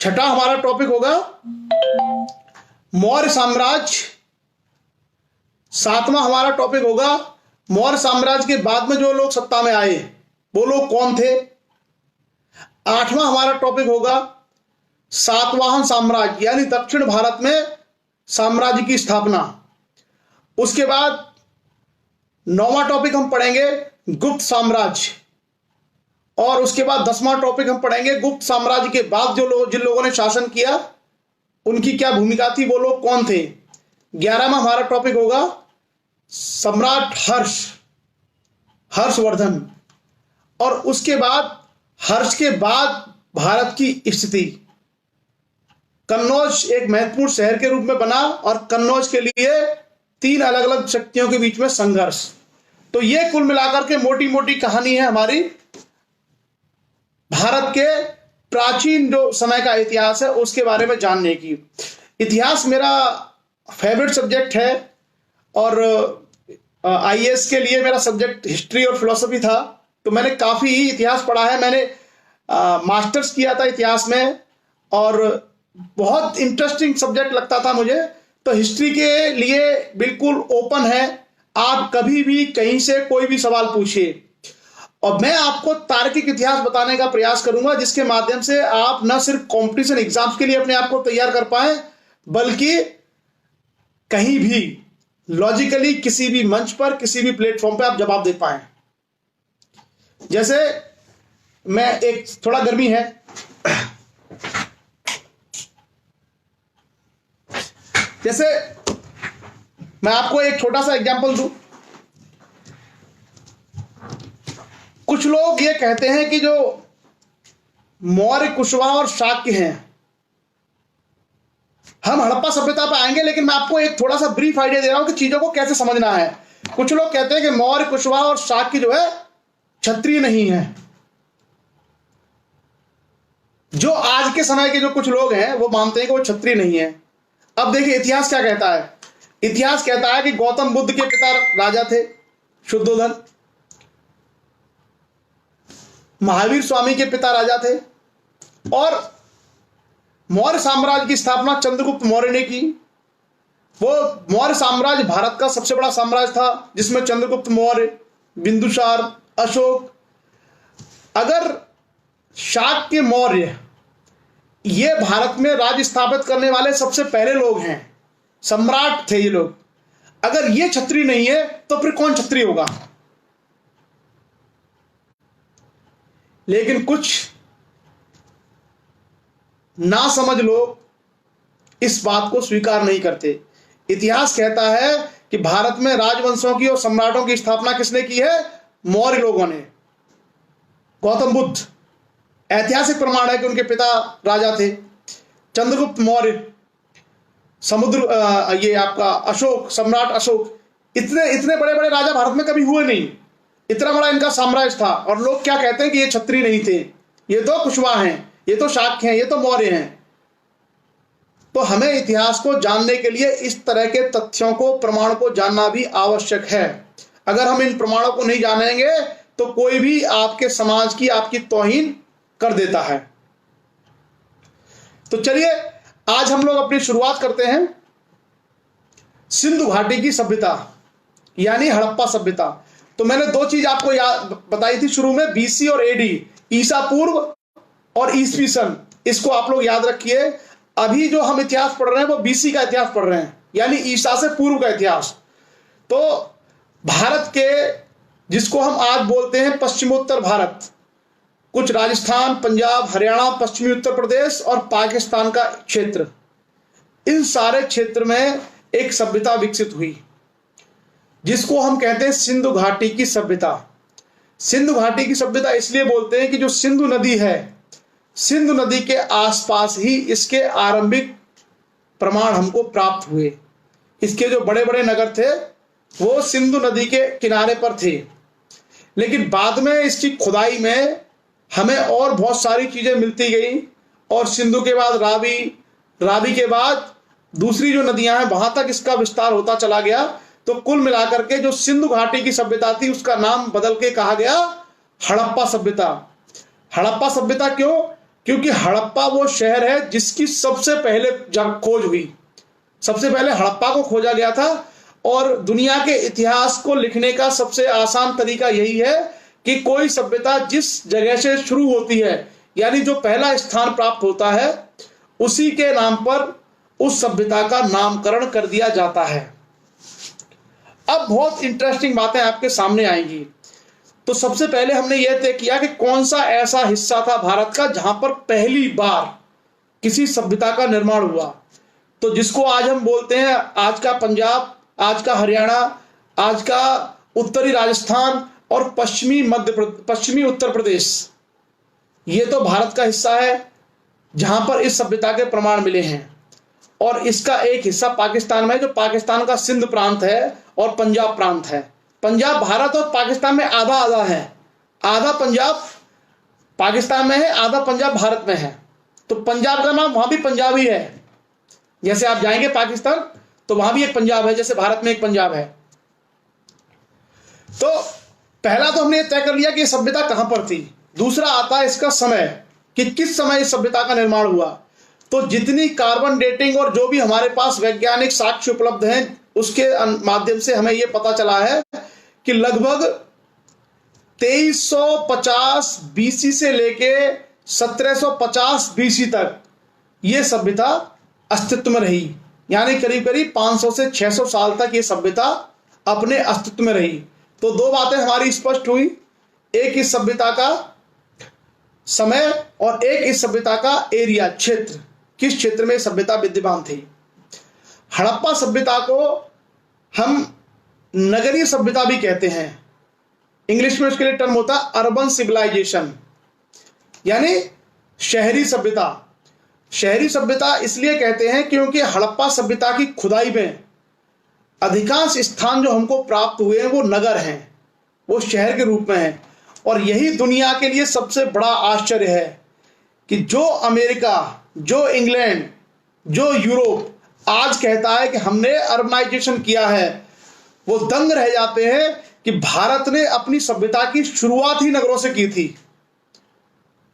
छठा हमारा टॉपिक होगा मौर्य साम्राज्य। सातवां हमारा टॉपिक होगा मौर्य साम्राज्य के बाद में जो लोग सत्ता में आए वो लोग कौन थे। आठवां हमारा टॉपिक होगा सातवाहन साम्राज्य, यानी दक्षिण भारत में साम्राज्य की स्थापना। उसके बाद नौवां टॉपिक हम पढ़ेंगे गुप्त साम्राज्य, और उसके बाद 10वां टॉपिक हम पढ़ेंगे गुप्त साम्राज्य के बाद जिन लोगों ने शासन किया उनकी क्या भूमिका थी, वो लोग कौन थे। 11वां हमारा टॉपिक होगा सम्राट हर्षवर्धन, और उसके बाद हर्ष के बाद भारत की स्थिति। कन्नौज एक महत्वपूर्ण शहर के रूप में बना और कन्नौज के लिए 3 अलग अलग शक्तियों के बीच में संघर्ष। तो ये कुल मिलाकर के मोटी मोटी कहानी है हमारी भारत के प्राचीन जो समय का इतिहास है उसके बारे में जानने की। इतिहास मेरा फेवरेट सब्जेक्ट है, और आईएएस के लिए मेरा सब्जेक्ट हिस्ट्री और फिलोसफी था, तो मैंने काफी इतिहास पढ़ा है। मैंने मास्टर्स किया था इतिहास में, और बहुत इंटरेस्टिंग सब्जेक्ट लगता था मुझे। तो हिस्ट्री के लिए बिल्कुल ओपन है, आप कभी भी कहीं से कोई भी सवाल पूछिए, और मैं आपको तार्किक इतिहास बताने का प्रयास करूंगा जिसके माध्यम से आप न सिर्फ कॉम्पिटिशन एग्जाम्स के लिए अपने आप को तैयार कर पाए, बल्कि कहीं भी लॉजिकली किसी भी मंच पर किसी भी प्लेटफॉर्म पर आप जवाब दे पाए। जैसे मैं एक थोड़ा गर्मी है, जैसे मैं आपको एक छोटा सा एग्जांपल दूं। कुछ लोग ये कहते हैं कि जो मौर्य, कुशवाहा और शाक्य हैं, हम हड़प्पा सभ्यता पे आएंगे, लेकिन मैं आपको एक थोड़ा सा ब्रीफ आइडिया दे रहा हूं कि चीजों को कैसे समझना है। कुछ लोग कहते हैं कि मौर्य, कुशवाहा और शाक्य जो है क्षत्रिय नहीं है। जो आज के समय के जो कुछ लोग हैं वो मानते हैं कि वो क्षत्रिय नहीं है। अब देखिए इतिहास क्या कहता है। इतिहास कहता है कि गौतम बुद्ध के पिता राजा थे शुद्धोधन, महावीर स्वामी के पिता राजा थे, और मौर्य साम्राज्य की स्थापना चंद्रगुप्त मौर्य ने की। वो मौर्य साम्राज्य भारत का सबसे बड़ा साम्राज्य था, जिसमें चंद्रगुप्त मौर्य, बिंदुसार, अशोक। अगर शाक्य मौर्य ये भारत में राज्य स्थापित करने वाले सबसे पहले लोग हैं, सम्राट थे ये लोग। अगर ये क्षत्रिय नहीं है तो फिर कौन क्षत्रिय होगा। लेकिन कुछ ना समझ लोग इस बात को स्वीकार नहीं करते। इतिहास कहता है कि भारत में राजवंशों की और सम्राटों की स्थापना किसने की है? मौर्य लोगों ने। गौतम बुद्ध, ऐतिहासिक प्रमाण है कि उनके पिता राजा थे। चंद्रगुप्त मौर्य, ये आपका अशोक, सम्राट अशोक, इतने बड़े बड़े राजा भारत में कभी हुए नहीं। इतना बड़ा इनका साम्राज्य था, और लोग क्या कहते हैं कि ये क्षत्रिय नहीं थे, ये तो कुशवाहा हैं, ये तो शाक्य हैं, ये तो मौर्य हैं। तो हमें इतिहास को जानने के लिए इस तरह के तथ्यों को, प्रमाण को जानना भी आवश्यक है। अगर हम इन प्रमाणों को नहीं जानेंगे तो कोई भी आपके समाज की, आपकी तौहीन कर देता है। तो चलिए आज हम लोग अपनी शुरुआत करते हैं सिंधु घाटी की सभ्यता, यानी हड़प्पा सभ्यता। तो मैंने 2 चीज आपको बताई थी शुरू में, बीसी और एडी, ईसा पूर्व और ईसवी सन। इसको आप लोग याद रखिए। अभी जो हम इतिहास पढ़ रहे हैं वो बीसी का इतिहास पढ़ रहे हैं, यानी ईसा से पूर्व का इतिहास। तो भारत के, जिसको हम आज बोलते हैं पश्चिमोत्तर भारत, कुछ राजस्थान, पंजाब, हरियाणा, पश्चिमी उत्तर प्रदेश और पाकिस्तान का क्षेत्र, इन सारे क्षेत्र में एक सभ्यता विकसित हुई जिसको हम कहते हैं सिंधु घाटी की सभ्यता। सिंधु घाटी की सभ्यता इसलिए बोलते हैं कि जो सिंधु नदी है, सिंधु नदी के आसपास ही इसके आरंभिक प्रमाण हमको प्राप्त हुए। इसके जो बड़े बड़े नगर थे वो सिंधु नदी के किनारे पर थे। लेकिन बाद में इसकी खुदाई में हमें और बहुत सारी चीजें मिलती गई, और सिंधु के बाद रावी, रावी के बाद दूसरी जो नदियां हैं वहां तक इसका विस्तार होता चला गया। तो कुल मिलाकर के जो सिंधु घाटी की सभ्यता थी उसका नाम बदल के कहा गया हड़प्पा सभ्यता। हड़प्पा सभ्यता क्यों? क्योंकि हड़प्पा वो शहर है जिसकी सबसे पहले खोज हुई, सबसे पहले हड़प्पा को खोजा गया था। और दुनिया के इतिहास को लिखने का सबसे आसान तरीका यही है कि कोई सभ्यता जिस जगह से शुरू होती है, यानी जो पहला स्थान प्राप्त होता है, उसी के नाम पर उस सभ्यता का नामकरण कर दिया जाता है। अब बहुत इंटरेस्टिंग बातें आपके सामने आएंगी। तो सबसे पहले हमने यह तय किया कि कौन सा ऐसा हिस्सा था भारत का जहां पर पहली बार किसी सभ्यता का निर्माण हुआ। तो जिसको आज हम बोलते हैं आज का पंजाब, आज का हरियाणा, आज का उत्तरी राजस्थान और पश्चिमी उत्तर प्रदेश, ये तो भारत का हिस्सा है जहां पर इस सभ्यता के प्रमाण मिले हैं। और इसका एक हिस्सा पाकिस्तान में है, जो पाकिस्तान का सिंध प्रांत है और पंजाब प्रांत है। पंजाब भारत और पाकिस्तान में आधा आधा है, आधा पंजाब पाकिस्तान में है, आधा पंजाब भारत में है। तो पंजाब का नाम वहां भी पंजाबी है। जैसे आप जाएंगे पाकिस्तान तो वहां भी एक पंजाब है, जैसे भारत में एक पंजाब है। तो पहला तो हमने तय कर लिया कि सभ्यता कहां पर थी। दूसरा आता है इसका समय, कि किस समय इस सभ्यता का निर्माण हुआ। तो जितनी कार्बन डेटिंग और जो भी हमारे पास वैज्ञानिक साक्ष्य उपलब्ध हैं उसके माध्यम से हमें यह पता चला है कि लगभग 2350 बीसी से लेके 1750 बीसी तक यह सभ्यता अस्तित्व में रही। यानी करीब करीब 500 से 600 साल तक यह सभ्यता अपने अस्तित्व में रही। तो दो बातें हमारी स्पष्ट हुई, एक इस सभ्यता का समय और एक इस सभ्यता का एरिया, क्षेत्र, किस क्षेत्र में सभ्यता विद्यमान थी। हड़प्पा सभ्यता को हम नगरीय सभ्यता भी कहते हैं। इंग्लिश में उसके लिए टर्म होता है अर्बन सिविलाइजेशन, यानी शहरी सभ्यता। शहरी सभ्यता इसलिए कहते हैं क्योंकि हड़प्पा सभ्यता की खुदाई में अधिकांश स्थान जो हमको प्राप्त हुए हैं वो नगर हैं, वो शहर के रूप में हैं। और यही दुनिया के लिए सबसे बड़ा आश्चर्य है कि जो अमेरिका, जो इंग्लैंड, जो यूरोप आज कहता है कि हमने अर्बनाइजेशन किया है, वो दंग रह जाते हैं कि भारत ने अपनी सभ्यता की शुरुआत ही नगरों से की थी।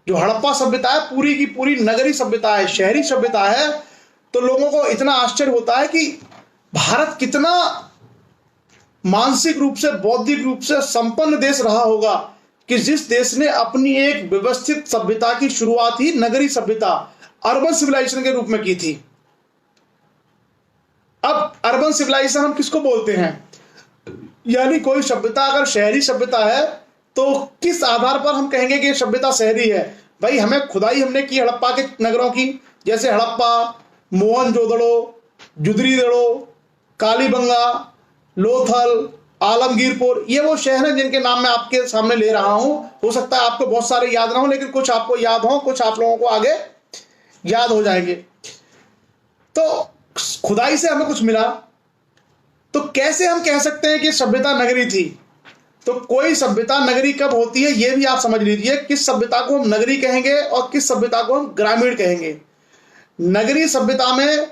जो हड़प्पा सभ्यता है पूरी की पूरी नगरी सभ्यता है, शहरी सभ्यता है। तो लोगों को इतना आश्चर्य होता है कि भारत कितना मानसिक रूप से, बौद्धिक रूप से संपन्न देश रहा होगा कि जिस देश ने अपनी एक व्यवस्थित सभ्यता की शुरुआत ही नगरी सभ्यता, अर्बन सिविलाइजेशन के रूप में की थी। अब अर्बन सिविलाइजेशन हम किसको बोलते हैं? यानी कोई सभ्यता अगर शहरी सभ्यता है तो किस आधार पर हम कहेंगे कि ये सभ्यता शहरी है? भाई हमें खुदाई हमने की हड़प्पा के नगरों की, जैसे हड़प्पा, मोहनजोदड़ो, जुदरीदड़ो, कालीबंगा, लोथल, आलमगीरपुर, ये वो शहर हैं जिनके नाम मैं आपके सामने ले रहा हूं। हो सकता है आपको बहुत सारे याद ना हो, लेकिन कुछ आपको याद हो, कुछ आप लोगों को आगे याद हो जाएंगे। तो खुदाई से हमें कुछ मिला। तो कैसे हम कह सकते हैं कि सभ्यता नगरी थी? तो कोई सभ्यता नगरी कब होती है ये भी आप समझ लीजिए, किस सभ्यता को हम नगरी कहेंगे और किस सभ्यता को हम ग्रामीण कहेंगे। नगरी सभ्यता में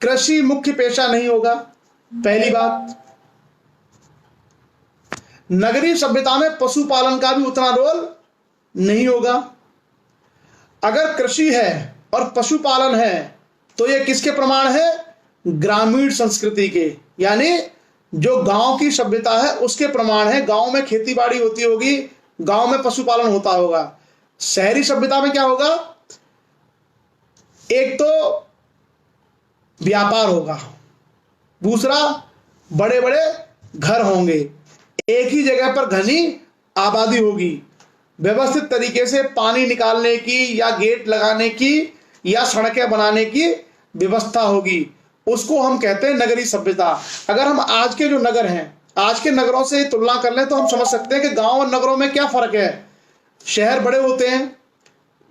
कृषि मुख्य पेशा नहीं होगा, पहली बात। नगरीय सभ्यता में पशुपालन का भी उतना रोल नहीं होगा। अगर कृषि है और पशुपालन है तो ये किसके प्रमाण है? ग्रामीण संस्कृति के, यानी जो गांव की सभ्यता है उसके प्रमाण है। गांव में खेती बाड़ी होती होगी, गांव में पशुपालन होता होगा। शहरी सभ्यता में क्या होगा? एक तो व्यापार होगा, दूसरा बड़े बड़े घर होंगे, एक ही जगह पर घनी आबादी होगी, व्यवस्थित तरीके से पानी निकालने की या गेट लगाने की या सड़कें बनाने की व्यवस्था होगी। उसको हम कहते हैं नगरीय सभ्यता। अगर हम आज के जो नगर हैं, आज के नगरों से तुलना कर लें तो हम समझ सकते हैं कि गांव और नगरों में क्या फर्क है। शहर बड़े होते हैं,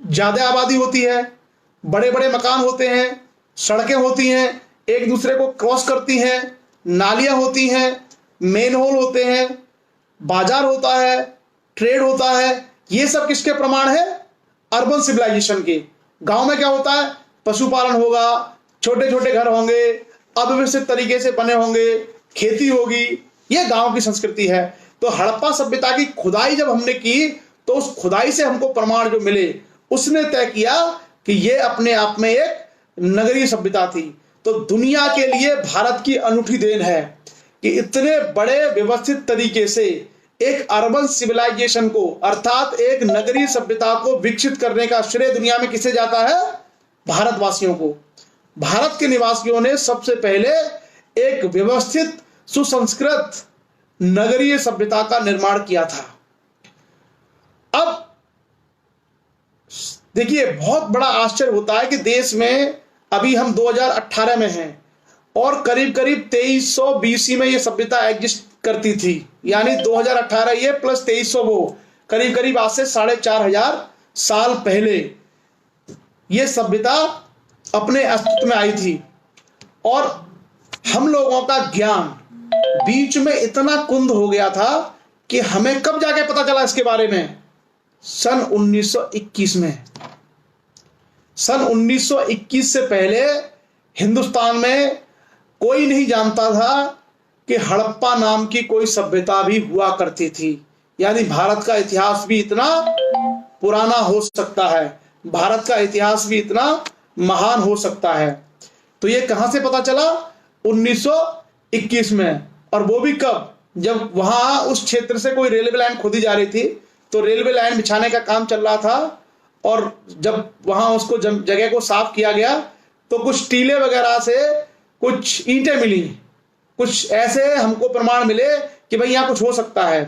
ज्यादा आबादी होती है, बड़े बड़े मकान होते हैं, सड़कें होती हैं, एक दूसरे को क्रॉस करती हैं, नालियां होती हैं, मेन होल होते हैं, बाजार होता है, ट्रेड होता है, ये सब किसके प्रमाण है? अर्बन सिविलाइजेशन के। गांव में क्या होता है? पशुपालन होगा, छोटे छोटे घर होंगे, अव्यवस्थित तरीके से बने होंगे, खेती होगी, ये गांव की संस्कृति है। तो हड़प्पा सभ्यता की खुदाई जब हमने की तो उस खुदाई से हमको प्रमाण जो मिले उसने तय किया कि ये अपने आप में एक नगरीय सभ्यता थी। तो दुनिया के लिए भारत की अनूठी देन है कि इतने बड़े व्यवस्थित तरीके से एक अर्बन सिविलाइजेशन को अर्थात एक नगरीय सभ्यता को विकसित करने का श्रेय दुनिया में किसे जाता है? भारतवासियों को। भारत के निवासियों ने सबसे पहले एक व्यवस्थित सुसंस्कृत नगरीय सभ्यता का निर्माण किया था। अब देखिए, बहुत बड़ा आश्चर्य होता है कि देश में अभी हम 2018 में हैं और करीब करीब 2300 बीसी में ये सभ्यता एग्जिस्ट करती थी, यानी 2018 ये प्लस 2300 वो, करीब करीब आज से 4500 साल पहले ये सभ्यता अपने अस्तित्व में आई थी। और हम लोगों का ज्ञान बीच में इतना कुंद हो गया था कि हमें कब जाके पता चला इसके बारे में? सन 1921 में। सन 1921 से पहले हिंदुस्तान में कोई नहीं जानता था कि हड़प्पा नाम की कोई सभ्यता भी हुआ करती थी, यानी भारत का इतिहास भी इतना पुराना हो सकता है, भारत का इतिहास भी इतना महान हो सकता है। तो ये कहां से पता चला? 1921 में। और वो भी कब? जब वहां उस क्षेत्र से कोई रेलवे लाइन खोदी जा रही थी, तो रेलवे लाइन बिछाने का काम चल रहा था और जब वहां उसको जगह को साफ किया गया तो कुछ टीले वगैरह से कुछ ईंटें मिली, कुछ ऐसे हमको प्रमाण मिले कि भाई यहां कुछ हो सकता है,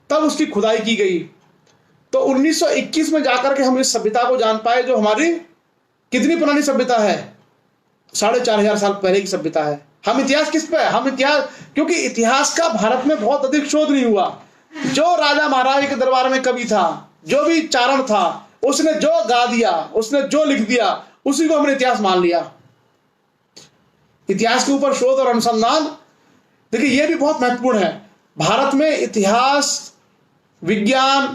तब उसकी खुदाई की गई। तो 1921 में जाकर के हम इस सभ्यता को जान पाए जो हमारी कितनी पुरानी सभ्यता है? 4500 साल पहले की सभ्यता है। हम इतिहास किस पे? हम इतिहास, क्योंकि इतिहास का भारत में बहुत अधिक शोध नहीं हुआ। जो राजा महाराज के दरबार में कवि था, जो भी चारण था, उसने जो गा दिया, उसने जो लिख दिया, उसी को हमने इतिहास मान लिया। इतिहास के ऊपर शोध और अनुसंधान, देखिए ये भी बहुत महत्वपूर्ण है। भारत में इतिहास, विज्ञान,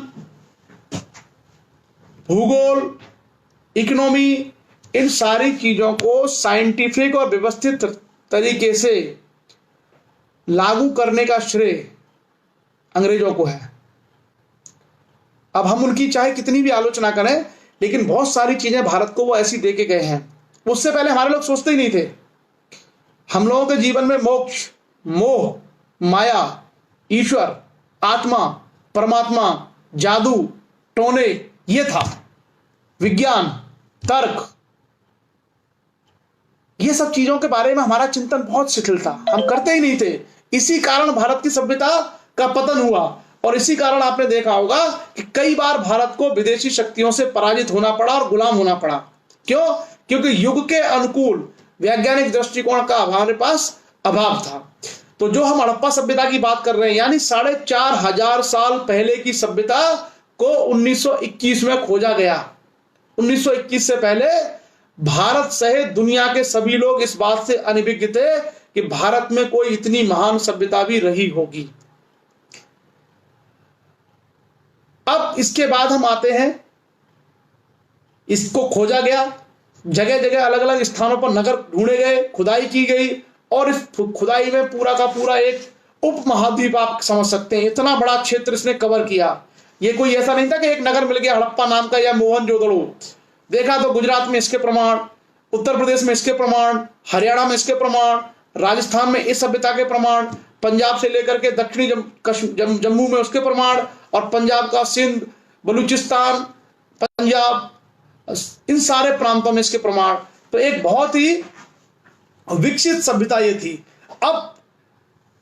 भूगोल, इकोनॉमी, इन सारी चीजों को साइंटिफिक और व्यवस्थित तरीके से लागू करने का श्रेय अंग्रेजों को है। अब हम उनकी चाहे कितनी भी आलोचना करें, लेकिन बहुत सारी चीजें भारत को वो ऐसी दे के गए हैं, उससे पहले हमारे लोग सोचते ही नहीं थे। हम लोगों के जीवन में मोक्ष, मोह, माया, ईश्वर, आत्मा, परमात्मा, जादू, टोने, ये था। विज्ञान, तर्क, ये सब चीजों के बारे में हमारा चिंतन बहुत शिथिल था, हम करते ही नहीं थे। इसी कारण भारत की सभ्यता का पतन हुआ और इसी कारण आपने देखा होगा कि कई बार भारत को विदेशी शक्तियों से पराजित होना पड़ा और गुलाम होना पड़ा। क्यों? क्योंकि युग के अनुकूल वैज्ञानिक दृष्टिकोण का हमारे पास अभाव था। तो जो हम हड़प्पा सभ्यता की बात कर रहे हैं, यानी 4500 साल पहले की सभ्यता को 1921 में खोजा गया। 1921 से पहले भारत सहित दुनिया के सभी लोग इस बात से अनभिज्ञ थे कि भारत में कोई इतनी महान सभ्यता भी रही होगी। अब इसके बाद हम आते हैं, इसको खोजा गया, जगह जगह अलग अलग स्थानों पर नगर ढूंढे गए, खुदाई की गई और इस खुदाई में पूरा का पूरा एक उपमहाद्वीप आप समझ सकते हैं, इतना बड़ा क्षेत्र इसने कवर किया। ये कोई ऐसा नहीं था कि एक नगर मिल गया हड़प्पा नाम का या मोहनजोदड़ो। देखा तो गुजरात में इसके प्रमाण, उत्तर प्रदेश में इसके प्रमाण, हरियाणा में इसके प्रमाण, राजस्थान में इस सभ्यता के प्रमाण, पंजाब से लेकर के दक्षिणी जम्मू में उसके प्रमाण, और पंजाब का सिंध, बलूचिस्तान, पंजाब, इन सारे प्रांतों में इसके प्रमाण। तो एक बहुत ही विकसित सभ्यता ये थी। अब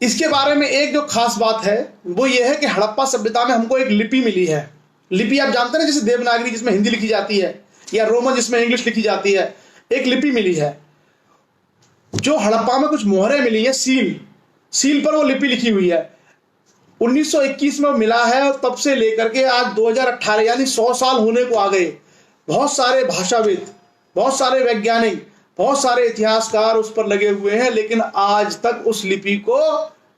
इसके बारे में एक जो खास बात है वो ये है कि हड़प्पा सभ्यता में हमको एक लिपि मिली है। लिपि आप जानते हैं, जैसे देवनागरी जिसमें हिंदी लिखी जाती है या रोमन जिसमें इंग्लिश लिखी जाती है, एक लिपि मिली है। जो हड़प्पा में कुछ मोहरें मिली है, सील पर वो लिपि लिखी हुई है। 1921 में मिला है और तब से लेकर के आज 2018 यानी 100 साल होने को आ गए। बहुत सारे भाषाविद, बहुत सारे वैज्ञानिक बहुत सारे इतिहासकार उस पर लगे हुए हैं, लेकिन आज तक उस लिपि को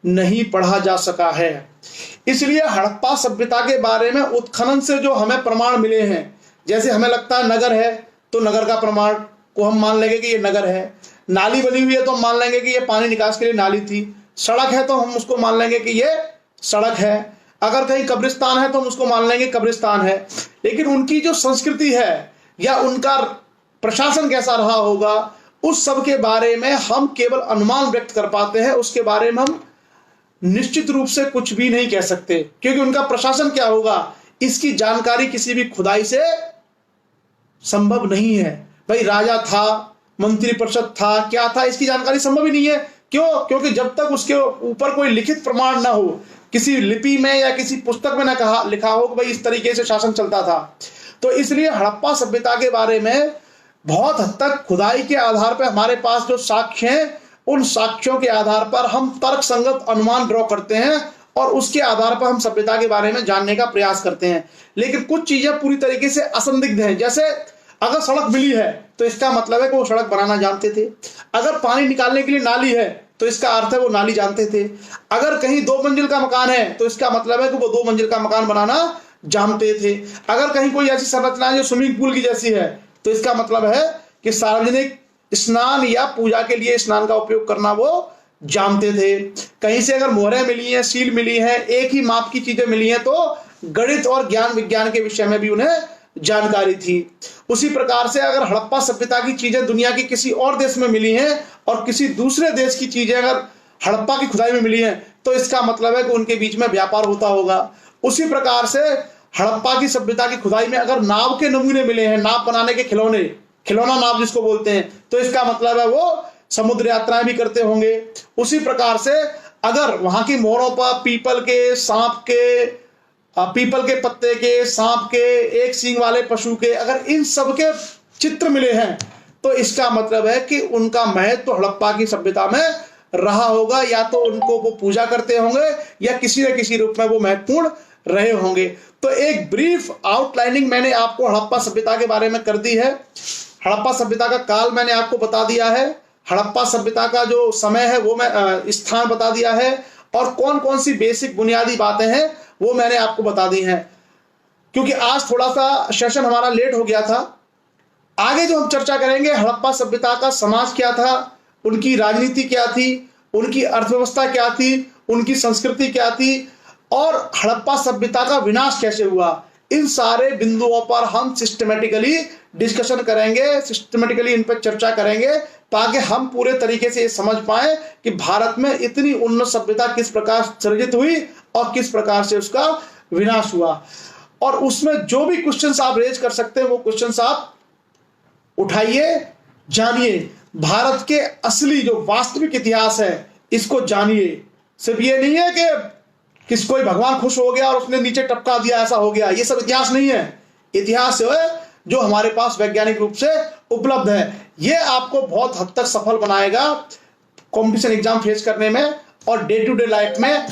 नहीं पढ़ा जा सका है। इसलिए हड़प्पा सभ्यता के बारे में उत्खनन से जो हमें प्रमाण मिले हैं, जैसे हमें लगता है नगर है तो नगर का प्रमाण को हम मान लेंगे कि ये नगर है, नाली बनी हुई है तो हम मान लेंगे कि ये पानी निकास के लिए नाली थी, सड़क है तो हम उसको मान लेंगे कि ये सड़क है, अगर कहीं कब्रिस्तान है तो हम उसको मान लेंगे कब्रिस्तान है। लेकिन उनकी जो संस्कृति है या उनका प्रशासन कैसा रहा होगा, उस सब के बारे में हम केवल अनुमान व्यक्त कर पाते हैं, उसके बारे में हम निश्चित रूप से कुछ भी नहीं कह सकते, क्योंकि उनका प्रशासन क्या होगा इसकी जानकारी किसी भी खुदाई से संभव नहीं है। भाई राजा था, मंत्री परिषद था, क्या था, इसकी जानकारी संभव ही नहीं है। क्यों? क्योंकि जब तक उसके ऊपर कोई लिखित प्रमाण ना हो, किसी लिपि में या किसी पुस्तक में ना लिखा हो कि भाई इस तरीके से शासन चलता था। तो इसलिए हड़प्पा सभ्यता के बारे में बहुत हद तक खुदाई के आधार पर हमारे पास जो साक्ष्य हैं, उन साक्ष्यों के आधार पर हम तर्क संगत अनुमान ड्रॉ करते हैं और उसके आधार पर हम सभ्यता के बारे में जानने का प्रयास करते हैं। लेकिन कुछ चीजें पूरी तरीके से असंदिग्ध हैं, जैसे अगर सड़क मिली है तो इसका मतलब है कि वो सड़क बनाना जानते थे, अगर पानी निकालने के लिए नाली है तो इसका अर्थ है वो नाली जानते थे, अगर कहीं 2 मंजिल का मकान है तो इसका मतलब है कि वो 2 मंजिल का मकान बनाना जानते थे, अगर कहीं कोई ऐसी संरचना है जो स्विमिंग पूल की जैसी है तो इसका मतलब है कि सार्वजनिक स्नान या पूजा के लिए स्नान का उपयोग करना वो जानते थे। कहीं से अगर मोहरें मिली हैं, सील मिली हैं, एक ही माप की चीजें मिली हैं तो गणित और ज्ञान विज्ञान के विषय में भी उन्हें जानकारी थी। उसी प्रकार से अगर हड़प्पा सभ्यता की चीजें दुनिया के किसी और देश में मिली हैं और किसी दूसरे देश की चीजें अगर हड़प्पा की खुदाई में मिली हैं तो इसका मतलब है कि उनके बीच में व्यापार होता होगा। उसी प्रकार से हड़प्पा की सभ्यता की खुदाई में अगर नाव के नमूने मिले हैं, नाव बनाने के खिलौना नाव जिसको बोलते हैं, तो इसका मतलब है वो समुद्र यात्राएं भी करते होंगे। उसी प्रकार से अगर वहां की मोहरों पर पीपल के, सांप के, पीपल के पत्ते के, सांप के, एक सींग वाले पशु के, अगर इन सब के चित्र मिले हैं तो इसका मतलब है कि उनका महत्व तो हड़प्पा की सभ्यता में रहा होगा, या तो उनको वो पूजा करते होंगे या किसी न किसी रूप में वो महत्वपूर्ण रहे होंगे। तो एक ब्रीफ आउटलाइनिंग मैंने आपको हड़प्पा सभ्यता के बारे में कर दी है। हड़प्पा सभ्यता का काल मैंने आपको बता दिया है, हड़प्पा सभ्यता का जो समय है वो मैं स्थान बता दिया है, और कौन कौन सी बेसिक बुनियादी बातें हैं वो मैंने आपको बता दी हैं। क्योंकि आज थोड़ा सा सेशन हमारा लेट हो गया था, आगे जो हम चर्चा करेंगे हड़प्पा सभ्यता का समाज क्या था, उनकी राजनीति क्या थी, उनकी अर्थव्यवस्था क्या थी, उनकी संस्कृति क्या थी, और हड़प्पा सभ्यता का विनाश कैसे हुआ, इन सारे बिंदुओं पर हम सिस्टमेटिकली डिस्कशन करेंगे, सिस्टमेटिकली इन पर चर्चा करेंगे, ताकि हम पूरे तरीके से ये समझ पाए कि भारत में इतनी उन्नत सभ्यता किस प्रकार सृजित हुई और किस प्रकार से उसका विनाश हुआ। और उसमें जो भी क्वेश्चंस आप रेज कर सकते हैं वो क्वेश्चंस आप उठाइए, जानिए, भारत के असली जो वास्तविक इतिहास है इसको जानिए। सिर्फ ये नहीं है कि कोई भगवान खुश हो गया और उसने नीचे टपका दिया, ऐसा हो गया, ये सब इतिहास नहीं है। इतिहास है जो हमारे पास वैज्ञानिक रूप से उपलब्ध है। ये आपको बहुत हद तक सफल बनाएगा कॉम्पिटिशन एग्जाम फेस करने में और डे टू डे लाइफ में,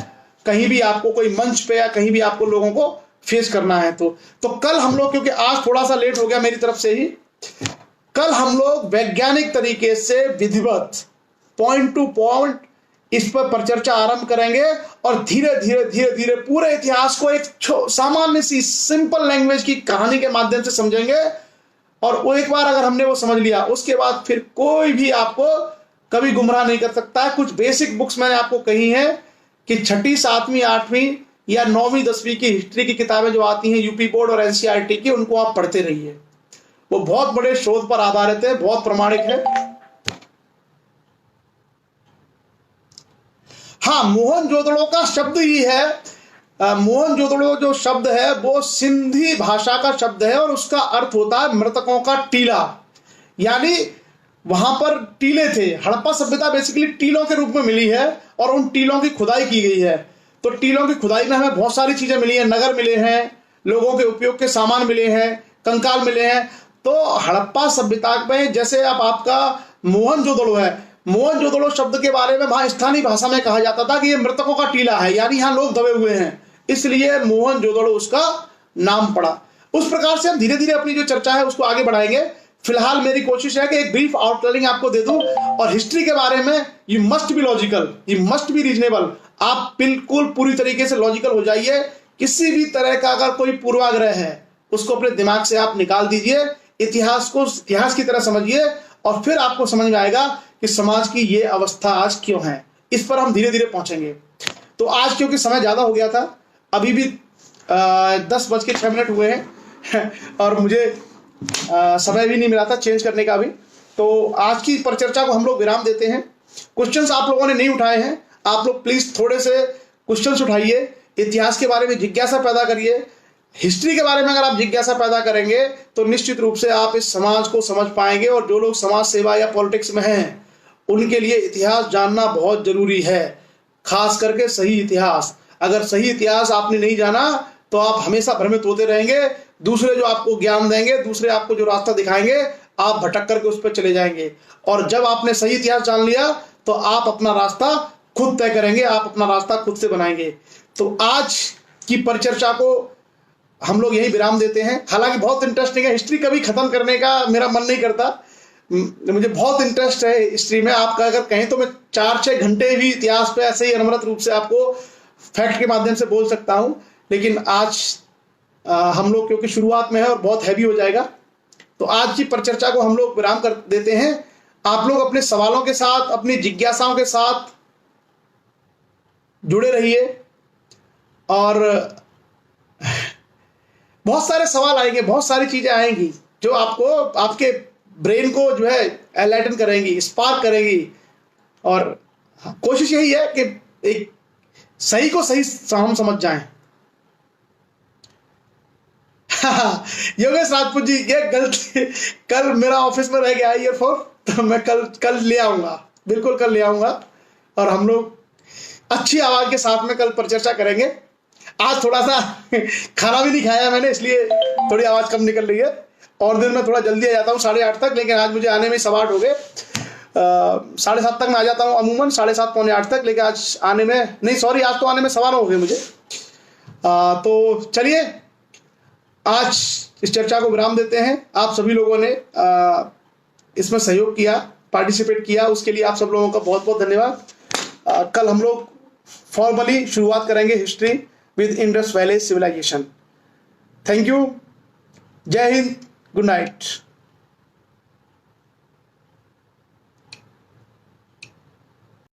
कहीं भी आपको कोई मंच पे या कहीं भी आपको लोगों को फेस करना है। तो कल हम लोग, क्योंकि आज थोड़ा सा लेट हो गया मेरी तरफ से ही, कल हम लोग वैज्ञानिक तरीके से विधिवत पॉइंट टू पॉइंट इस पर परिचर्चा आरंभ करेंगे और धीरे धीरे धीरे धीरे पूरे इतिहास को एक सामान्य सी सिंपल लैंग्वेज की कहानी के माध्यम से समझेंगे। और वो एक बार अगर हमने वो समझ लिया, उसके बाद फिर कोई भी आपको कभी गुमराह नहीं कर सकता है। कुछ बेसिक बुक्स मैंने आपको कही हैं कि 6ठी, 7वीं, 8वीं या 9वीं, 10वीं की हिस्ट्री की किताबें जो आती हैं यूपी बोर्ड और एनसीईआरटी की, उनको आप पढ़ते रहिए। वो बहुत बड़े शोध पर आधारित है, बहुत प्रमाणिक है। हाँ, मोहनजोदड़ो का शब्द ही है, मोहनजोदड़ो जो शब्द है वो सिंधी भाषा का शब्द है और उसका अर्थ होता है मृतकों का टीला, यानी वहां पर टीले थे। हड़प्पा सभ्यता बेसिकली टीलों के रूप में मिली है और उन टीलों की खुदाई की गई है। तो टीलों की खुदाई में हमें बहुत सारी चीजें मिली हैं, नगर मिले हैं, लोगों के उपयोग के सामान मिले हैं, कंकाल मिले हैं। तो हड़प्पा सभ्यता में जैसे अब आपका मोहनजोदड़ो है, मोहनजोदड़ो शब्द के बारे में वहां स्थानीय भाषा में कहा जाता था कि ये मृतकों का टीला है, यानी यहाँ लोग दबे हुए हैं, इसलिए मोहनजोदड़ो उसका नाम पड़ा। उस प्रकार से हम धीरे धीरे अपनी जो चर्चा है उसको आगे बढ़ाएंगे। फिलहाल मेरी कोशिश है कि एक ब्रीफ आउटलाइन आपको दे दूं, और हिस्ट्री के बारे में you must be logical, you must be reasonable. आप बिल्कुल पूरी तरीके से लॉजिकल हो जाइए। किसी भी तरह का अगर कोई पूर्वाग्रह है उसको अपने दिमाग से आप निकाल दीजिए, इतिहास को इतिहास की तरह समझिए, और फिर आपको समझ में आएगा कि समाज की ये अवस्था आज क्यों है। इस पर हम धीरे धीरे पहुंचेंगे। तो आज क्योंकि समय ज्यादा हो गया था, अभी भी 10:06 हुए हैं और मुझे समय भी नहीं मिला था चेंज करने का भी। तो आज की परिचर्चा को हम लोग विराम देते हैं। क्वेश्चंस आप लोगों ने नहीं उठाए हैं, आप लोग प्लीज थोड़े से क्वेश्चंस उठाइए, इतिहास के बारे में जिज्ञासा पैदा करिए। हिस्ट्री के बारे में अगर आप जिज्ञासा पैदा करेंगे तो निश्चित रूप से आप इस समाज को समझ पाएंगे, और जो लोग समाज सेवा या पॉलिटिक्स में हैं उनके लिए इतिहास जानना बहुत जरूरी है, खास करके सही इतिहास। अगर सही इतिहास आपने नहीं जाना तो आप हमेशा भ्रमित होते रहेंगे। दूसरे जो आपको ज्ञान देंगे, दूसरे आपको जो रास्ता दिखाएंगे, आप भटक करके उस पर चले जाएंगे। और जब आपने सही इतिहास जान लिया तो आप अपना रास्ता खुद तय करेंगे, आप अपना रास्ता खुद से बनाएंगे। तो आज की परिचर्चा को हम लोग यही विराम देते हैं। हालांकि बहुत इंटरेस्टिंग है, हिस्ट्री कभी खत्म करने का मेरा मन नहीं करता, मुझे बहुत इंटरेस्ट है हिस्ट्री में। आपका अगर कहें तो मैं 4-6 घंटे भी इतिहास पे ऐसे ही अनवरत रूप से आपको फैक्ट के माध्यम से बोल सकता हूं, लेकिन आज हम लोग क्योंकि शुरुआत में है और बहुत हैवी हो जाएगा, तो आज की परिचर्चा को हम लोग विराम कर देते हैं। आप लोग अपने सवालों के साथ, अपनी जिज्ञासाओं के साथ जुड़े रहिए, और बहुत सारे सवाल आएंगे, बहुत सारी चीजें आएंगी जो आपको, आपके ब्रेन को जो है एनलाइटन करेंगी, स्पार्क करेंगी। और कोशिश यही है कि एक सही को सही हम समझ जाएं। योगेश राजपूत जी, ये गलती, कल मेरा ऑफिस में रह गया ईयरफोन, तो मैं कल ले आऊंगा, बिल्कुल कल ले आऊंगा, और हम लोग अच्छी आवाज के साथ में कल परिचर्चा करेंगे। आज थोड़ा सा खाना भी नहीं खाया मैंने, इसलिए थोड़ी आवाज कम निकल रही है। और दिन में थोड़ा जल्दी आ जाता हूँ 8:30 तक, लेकिन आज मुझे आने में 7:15 हो गए। 7:30 तक मैं आ जाता हूँ अमूमन, 7:30 पौने 8 तक, लेकिन आज आने में नहीं, सॉरी, आज तो आने में 9:15 हो गए मुझे। तो चलिए आज इस चर्चा को विराम देते हैं। आप सभी लोगों ने इसमें सहयोग किया, पार्टिसिपेट किया, उसके लिए आप सब लोगों का बहुत बहुत धन्यवाद। कल हम लोग फॉर्मली शुरुआत करेंगे history with Indus valley civilisation. Thank you, Jai Hind, good night.